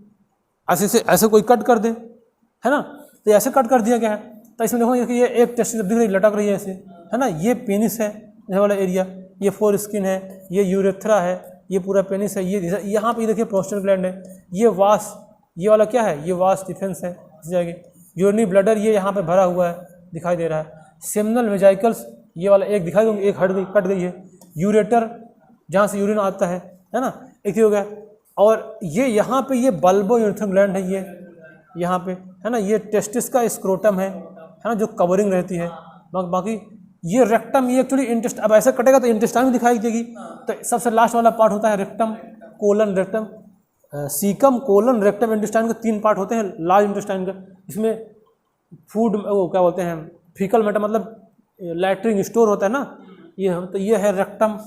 ऐसे से ऐसे कोई कट कर दे, है ना, तो ऐसे कट कर दिया गया है। तो इसमें देखो कि ये एक टेस्टिस दिख रही लटक रही है ऐसे, है ना, ये पेनिस है ये वाला एरिया, ये फोर स्किन है, ये यूरेथ्रा है, ये पूरा पेनिस है, ये यहाँ पे देखिए प्रोस्टेट ग्लैंड है, ये वास, ये वाला क्या है, ये वास डिफेंस है, जाएगी यूरिनरी ब्लैडर, ये यहाँ पे भरा हुआ है दिखाई दे रहा है। सेमिनल वेजाइकल्स, ये वाला एक दिखाई दूँगी, एक हट गई, कट गई है। यूरेटर जहाँ से यूरिन आता है ना, एक ही हो गया। और ये यहाँ पे ये बल्बो यूरेथ्रल ग्लैंड है, ये यहाँ पे है ना, ये टेस्टिस का स्क्रोटम है ना, जो कवरिंग रहती है। बाकी ये रेक्टम, ये एक्चुअली इंटेस्ट, अब ऐसे कटेगा तो इंटेस्टाइन भी दिखाई देगी। तो सबसे लास्ट वाला पार्ट होता है rectum, colon, rectum, caecum, colon, rectum, intestine के 3 पार्ट होते हैं लार्ज इंटेस्टाइन का। इसमें फूड, वो क्या बोलते हैं, फीकल मैटर, मतलब लैट्रिन स्टोर होता है ना, तो ये है रेक्टम।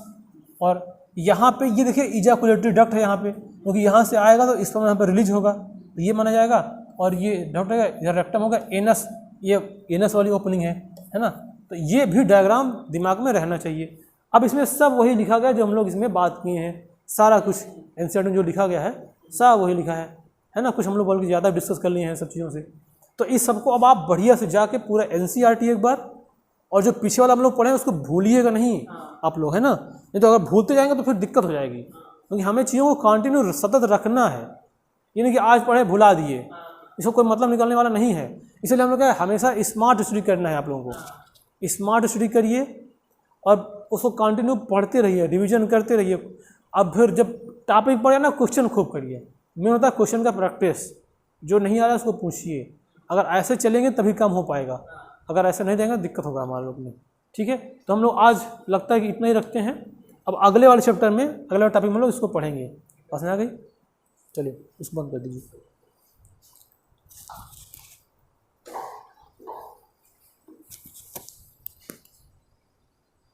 और यहाँ पे ये देखिए इजाकुलेटरी डक्ट है यहाँ पे, क्योंकि यहाँ से आएगा तो इस पर यहाँ पर रिलीज होगा, तो ये माना जाएगा। और ये डक्ट है, यह रेक्टम होगा। एनस, ये एनस वाली ओपनिंग है ना। तो ये भी डायग्राम दिमाग में रहना चाहिए। अब इसमें सब वही लिखा गया जो हम लोग इसमें बात किए हैं, सारा कुछ एनसीईआरटी में जो लिखा गया है सब वही लिखा है ना। कुछ हम लोग बल्कि ज़्यादा डिस्कस कर लिए हैं सब चीज़ों से। तो इस सबको अब आप बढ़िया से जाके पूरा एनसीईआरटी एक बार, और जो पीछे वाला हम लोग पढ़े हैं उसको भूलिएगा नहीं आप लोग, है ना। नहीं तो अगर भूलते जाएंगे तो फिर दिक्कत हो जाएगी, क्योंकि हमें चीज़ों को कंटिन्यू सतत रखना है। ये नहीं कि आज पढ़े भुला दिए, इसको कोई मतलब निकलने वाला नहीं है। इसलिए हम लोग क्या, हमेशा स्मार्ट स्टडी करना है। आप लोगों को स्मार्ट स्टडी करिए और उसको कंटिन्यू पढ़ते रहिए, रिवीजन करते रहिए। अब फिर जब टॉपिक पढ़े ना, क्वेश्चन खूब करिए। मेन होता है क्वेश्चन का प्रैक्टिस, जो नहीं आ रहा है उसको पूछिए। अगर ऐसे चलेंगे तभी काम हो पाएगा, अगर ऐसे नहीं देंगे दिक्कत होगा हमारे लोग में। ठीक है, तो हम लोग आज लगता है कि इतना ही रखते हैं। अब अगले वाले चैप्टर में, अगले टॉपिक में हम लोग इसको पढ़ेंगे। पास में आ गई, चलिए इसको बंद कर दीजिए।